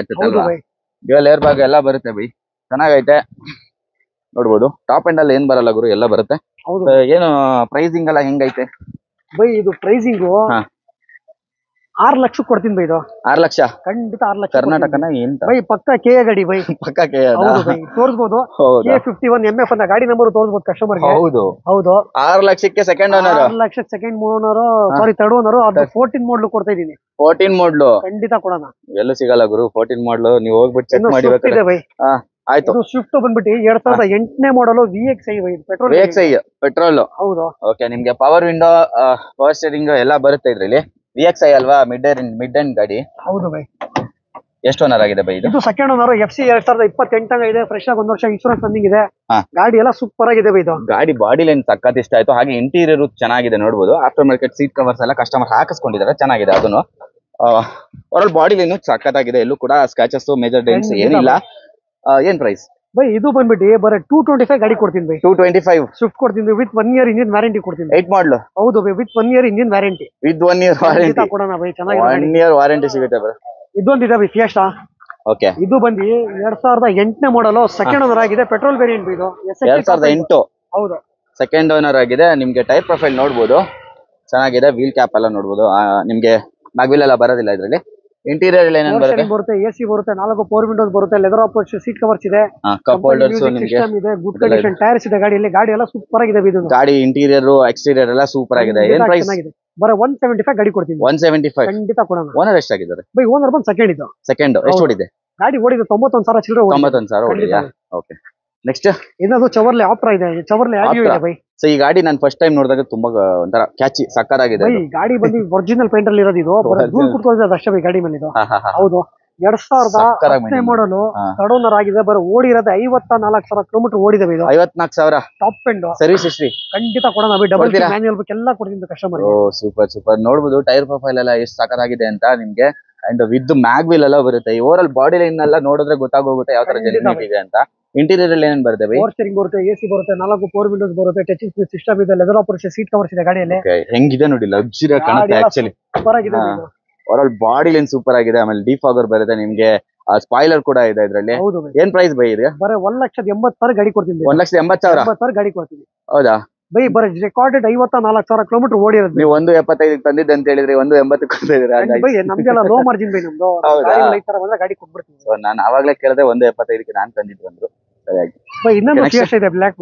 ಡ್ಯುಯಲ್ ಏರ್ ಬ್ಯಾಗ್ ಎಲ್ಲ ಬರುತ್ತೆ ಬೈ, ಚೆನ್ನಾಗೈತೆ ನೋಡ್ಬೋದು. ಟಾಪ್ ಎಂಡ್ ಅಲ್ಲಿ ಏನ್ ಬರಲ್ಲ ಗುರು, ಎಲ್ಲ ಬರುತ್ತೆ. ಏನು ಪ್ರೈಸಿಂಗ್ ಎಲ್ಲ ಹೆಂಗೈತೆ ಬೈ? ಇದು ಪ್ರೈಸಿಂಗು 6 ಲಕ್ಷಕ್ಕೆ ಕೊಡ್ತೀನಿ ಬೈ ಇದು. 6 ಲಕ್ಷ ಖಂಡಿತ 6 ಲಕ್ಷ. ಕರ್ನಾಟಕನ ಎಂತ ಬೈ ಪಕ್ಕ KA ಗಾಡಿ ಬೈ. ಪಕ್ಕ ಕೆ ಹೌದು ಬೈ, ತೋರಿಸಬಹುದು. K51 MF ಅಂತ ಗಾಡಿ ನಂಬರ್ ತೋರಿಸಬಹುದು ಕಸ್ಟಮರ್ ಗೆ. ಹೌದು ಹೌದು. 6 ಲಕ್ಷಕ್ಕೆ ಸೆಕೆಂಡ್ ಓನರ್. 6 ಲಕ್ಷಕ್ಕೆ ಸೆಕೆಂಡ್ ಓನರ್, ಸಾರಿ ಥರ್ಡ್ ಓನರ್. ಅದು 14 ಮಾಡಲ್ ಕೊಡ್ತಾ ಇದೀನಿ. 14 ಮಾಡ್ಲು ಖಂಡಿತ ಕೊಡೋಣ. ಎಲ್ಲೂ ಸಿಗಲ್ಲ ಗುರು 14 ಮಾಡ್ಲು. ನೀವು ಹೋಗ್ಬಿಟ್ಟು ಚೆಕ್ ಮಾಡಿ ಇದೆ ಬೈ. ಆಯ್ತು. ಇದು ಸ್ವಿಫ್ಟ್ ಬಂದ್ಬಿಟ್ಟು 2008ನೇ ಮಾಡಲ್ VXi by, petrol. VXi petrol. ಹೌದು. ಓಕೆ, ನಿಮ್ಗೆ ಪವರ್ ವಿಂಡೋ, ಪವರ್ ಸ್ಟೀರಿಂಗ್ ಎಲ್ಲ ಬರುತ್ತೆ ಇದ್ರಲ್ಲಿ. VXi ಅಲ್ವಾ, ಮಿಡ್ ಎಂಡ್ ಗಾಡಿ. ಹೌದು ಬೈ. ಎಷ್ಟು ಓನರ್ ಆಗಿದೆ ಬೈ ಇದು? ಇದು ಸೆಕೆಂಡ್ ಓನರ್. FC 2028 ಇದೆ. ಫ್ರೆಶ್ ಆಗಿ 1 ವರ್ಷ ಇನ್ಶೂರೆನ್ಸ್ ರನ್ನಿಂಗ್ ಇದೆ. ಹಾ. ಗಾಡಿ ಎಲ್ಲ ಸೂಪರ್ ಆಗಿದೆ ಬೈ. ಇದು ಗಾಡಿ ಬಾಡಿ ಲೈನ್ ಸಖತ್ ಇಷ್ಟ ಆಯ್ತು. ಹಾಗೆ ಇಂಟೀರಿಯರ್ ಚೆನ್ನಾಗಿದೆ ನೋಡಬಹುದು. ಆಫ್ಟರ್ ಮಾರ್ಕೆಟ್ ಸೀಟ್ ಕವರ್ಸ್ ಎಲ್ಲ ಕಸ್ಟಮರ್ ಹಾಕಿಸ್ಕೊಂಡಿದ್ದಾರೆ, ಚೆನ್ನಾಗಿದೆ. ಅದನ್ನು ಓವರಾಲ್ ಬಾಡಿ ಲೈನ್ ಸಖತ್ತಾಗಿದೆ. ಎಲ್ಲೂ ಕೂಡ ಸ್ಕ್ರಾಚಸ್, ಮೇಜರ್ ಡೆಂಟ್ಸ್ ಏನಿಲ್ಲ. ಏನ್ ಪ್ರೈಸ್ ಬೈ? ಇದು ಬಂದ್ಬಿಟ್ಟು ಬರೀ 225 ಗಾಡಿ ಕೊಡ್ತೀನಿ ಬೈ. 225 ಸ್ವಿಫ್ಟ್ ಕೊಡ್ತೀನಿ ವಿತ್ 1 ಇಯರ್ ಇಂಜಿನ್ ವ್ಯಾರಂಟಿ ಕೊಡ್ತೀನಿ. 8 ಮಾಡ್ಲು. ಹೌದು ಬೈ, with 1 year engine warranty. With 1 year warranty ಕೊಡೋಣ ಬೈ. ಚೆನ್ನಾಗಿದೆ. 1 ಇಯರ್ ವಾರಂಟಿ ಸಿಗುತ್ತೆ ಬೈ. ಇದೊಂದಿದೆ ಬೈ, ಫಿಯೆಸ್ಟಾ. ಓಕೆ, ಇದು ಬಂದು 2008ನೇ ಮಾಡಲ್, ಸೆಕೆಂಡ್ ಓನರ್ ಆಗಿದೆ. ಪೆಟ್ರೋಲ್ ವೇರಿಯಂಟ್ ಇದು. 2008. ಹೌದು. ಸೆಕೆಂಡ್ ಓನರ್ ಆಗಿದೆ. ನಿಮ್ಗೆ ಟೈರ್ ಪ್ರೊಫೈಲ್ ನೋಡ್ಬೋದು, ಚೆನ್ನಾಗಿದೆ. ವೀಲ್ ಕ್ಯಾಪ್ ಎಲ್ಲ ನೋಡ್ಬೋದು. ನಿಮ್ಗೆ ಮ್ಯಾಗ್ವಿಲ್ ಎಲ್ಲ ಬರೋದಿಲ್ಲ ಇದರಲ್ಲಿ. ಇಂಟೀರಿಯರ್ ಏನೇನು ಬರುತ್ತೆ? AC ಬರುತ್ತೆ, 4 ಪವರ್ ವಿಂಡೋಸ್ ಬರುತ್ತೆ, ಲೆದರ್ ಅಪ್ರೋಚ್ ಸೀಟ್ ಕವರ್ಸ್ ಇದೆ, ಕಪ್ ಹೋಲ್ಡರ್ಸ್ ನಿಮ್ಗೆ ಇದೆ, ಗುಡ್ ಕಂಡೀಷನ್ ಟೈರ್ಸ್ ಇದೆ ಗಾಡಿಯಲ್ಲಿ. ಗಾಡಿ ಎಲ್ಲ ಸೂಪರ್ ಆಗಿದೆ ಇದು. ಗಾಡಿ ಇಂಟೀರಿಯರ್ ಎಕ್ಸ್ಟೀರಿಯರ್ ಎಲ್ಲ ಸೂಪರ್ ಆಗಿದೆ. ಏನ್ ಪ್ರೈಸ್? ಬರ 175 ಗಾಡಿ ಕೊಡ್ತೀನಿ. 175 ಖಂಡಿತ ಕೊಡೋಣ. ಓನರ್ ಎಷ್ಟಾಗಿದ್ದಾರೆ ಬೈ? ಓನರ್ ಬಂದು ಸೆಕೆಂಡ್. ಇದು ಸೆಕೆಂಡ್. ಎಷ್ಟು ಓಡಿದೆ ಗಾಡಿ? ಓಡಿದೆ 91,000 ಚಿಲ್ಲರೆ. 91,000 ಓಡಿದೆಯಾ? ಓಕೆ, ನೆಕ್ಸ್ಟ್ ಇನ್ನೊಂದು ಚವರ್ಲೆ ಆಪ್ರಾ ಇದೆ. ಚವರ್ಲೆ ಆಡಿಯೋ ಇದೆ ಬೈ. ಸೊ ಈ ಗಾಡಿ ನಾನು ಫಸ್ಟ್ ಟೈಮ್ ನೋಡಿದಾಗ ತುಂಬಾ ಒಂಥರ ಕ್ಯಾಚಿ ಸಕ್ಕತ್ತಾಗಿದೆ. ಬೈ ಗಾಡಿ ಬಂದು ಒರಿಜಿನಲ್ ಪೇಂಟ್ ಅಲ್ಲಿ ಇರೋದು. ಇದು ಧೂಳು ಕುಟ್ಕೊಂಡಿದೆ ಅಷ್ಟೇ ಬೈ ಗಾಡಿ ಮೇಲೆ. ಇದು ಹೌದು. 2010 ಮಾಡಲು, ಥರ್ಡ್ ಓನರ್ ಆಗಿದೆ. ಬರೋ ಓಡಿರೋದು 54,000 ಕಿಲೋಮೀಟರ್ ಓಡಿದೆ ಇದು. 54,000 ಟಾಪ್ ಎಂಡ್ ಸರ್ವಿಸ್ ಹಿಸ್ಟ್ರಿ. ಖಂಡಿತ ಕೊಡೋಣ ಬೈ. ಡಬಲ್ ಮ್ಯಾನ್ಯುಯಲ್ ಬುಕ್ ಎಲ್ಲ ಕೊಡ್ತೀನಿ ಕಸ್ಟಮರ್. ಓ ಸೂಪರ್ ಸೂಪರ್. ನೋಡಬಹುದು ಟೈರ್ ಪ್ರೊಫೈಲ್ ಎಲ್ಲ ಎಷ್ಟು ಸಕ್ಕತ್ತಾಗಿದೆ ಅಂತ ನಿಮ್ಗೆ. ಅಂಡ್ ವಿತ್ ಮ್ಯಾಗ್ವಿಲ್ ಎಲ್ಲ ಬರುತ್ತೆ. ಓವರ್ ಆಲ್ ಬಾಡಿ ಲೈನ್ ಎಲ್ಲ ನೋಡಿದ್ರೆ ಗೊತ್ತಾಗೋಗುತ್ತೆ ಯಾವ ತರ ಜೆನ್ಯೂನ್ ಇದೆ ಅಂತ. ಇಂಟೀರಿಯರ್ ಅಲ್ಲಿ ಏನೇನು ಬರುತ್ತೆ ಬೈ? ಪವರ್ ಸ್ಟೀರಿಂಗ್ ಬರುತ್ತೆ, AC ಬರುತ್ತೆ, 4 ಪವರ್ ವಿಂಡೋಸ್ ಬರುತ್ತೆ, ಟಚಿಂಗ್ ಸ್ಕ್ರೀನ್ ಸಿಸ್ಟಮ್ ಇದೆ, ಲೆದರ್ ಅಪ್ರೋಚ್ ಸೀಟ್ ಕವರ್ಸ್ ಇದೆ ಗಾಡಿಯಲ್ಲಿ. ಹೆಂಗಿದೆ ನೋಡಿ, ಲಕ್ಸುರಿ ಕಾಣುತ್ತೆ ಆಕ್ಚುಲಿ. ಸೂಪರ್ ಆಗಿದೆ. Over all body line super ಆಗಿದೆ. ಆಮೇಲೆ ಡಿಫಾಗರ್ ಬರುತ್ತೆ ನಿಮ್ಗೆ, ಸ್ಪಾಯ್ಲರ್ ಕೂಡ ಇದೆ ಇದರಲ್ಲಿ. ಏನ್ ಪ್ರೈಸ್ ಬೈ ಇದೆ? ಬರೀ 1,80,000 ಗಾಡಿ ಕೊಡ್ತೀನಿ. 1,80,000 ಗಾಡಿ ಕೊಡ್ತೀನಿ. ಹೌದಾ ಬೈ? ಬರೀ ರೆಕಾರ್ಡೆಡ್ 54,000 ಕಿಲೋಮೀಟರ್ ಓಡಿರೋದು. ನೀವು 1,75 ತಂದಿದ್ದೆ ಅಂತ ಹೇಳಿದ್ರೆ 1,80 ಕೊಡ್ತಾ ಬೈ. ನಮ್ದೆಲ್ಲ ಲೋ ಮಾರ್ಜಿನ್ ಬೈ ನಮ್ದು. ಗಾಡಿ ಕೊಟ್ಬಿಡ್ತೀನಿ. ಸೊ ನಾನು ಅವಾಗ್ಲೇ ಕೇಳಿದೆ 1,75 ನಾನು ತಂದಿದ್ದು ಬಂದ್ರು. ಸರಿಯಾಗಿ ಬೈ. ಇನ್ನೊಂದು ಫಿಯೆಸ್ಟಾ ಇದೆ ಬ್ಲಾಕ್.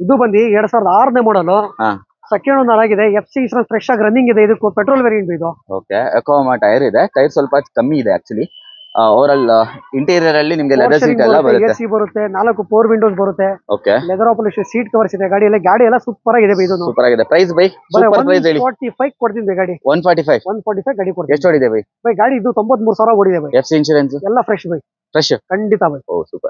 ಇದು ಬಂದು 2006ನೇ ಮಾಡಲ್, ಸೆಕೆಂಡ್ ಓನರ್ ಆಗಿದೆ. FC ಇನ್ಶೂರೆನ್ಸ್ ಫ್ರೆಶ್ ಆಗಿ ರನ್ನಿಂಗ್ ಇದೆ. ಇದು ಪೆಟ್ರೋಲ್ ವೇರಿಯಂಟ್ ಇದು. ಓಕೆ, ಎಕೋಮಾ ಟೈರ್ ಇದೆ. ಟೈರ್ ಸ್ವಲ್ಪ ಕಮ್ಮಿ ಇದೆ ಆಕ್ಚುಲಿ. ಓವರ್ ಆಲ್ ಇಂಟೀರಿಯರ್ ಅಲ್ಲಿ ನಿಮ್ಗೆ ಲೆದರ್ ಸೀಟ್ ಎಲ್ಲ ಬರುತ್ತೆ, AC ಬರುತ್ತೆ, 4 ಪವರ್ ವಿಂಡೋಸ್ ಬರುತ್ತೆ, okay, leather approach seat covers ಇದೆ ಗಾಡಿಯಲ್ಲಿ. ಗಾಡಿ ಎಲ್ಲ ಸೂಪರ್ ಆಗಿದೆ ಬೈ. ಇದು ಸೂಪರ್ ಆಗಿದೆ. Price by? ಸೂಪರ್ ಪ್ರೈಸ್ ಹೇಳಿ. 145 ಕೊಡ್ತೀನಿ ಬೈ ಗಾಡಿ. 145 ಗಾಡಿ ಕೊಡ್ತೀನಿ. ಎಷ್ಟು ಓಡಿದೆ ಬೈ? ಬೈ ಗಾಡಿ ಇದು 93,000 ಓಡಿದೆ ಬೈ. FC ಇನ್ಶೂರೆನ್ಸ್ ಎಲ್ಲ ಫ್ರೆಶ್ ಬೈ. ಫ್ರೆಶ್? ಖಂಡಿತ ಬೈ. ಓ ಸೂಪರ್.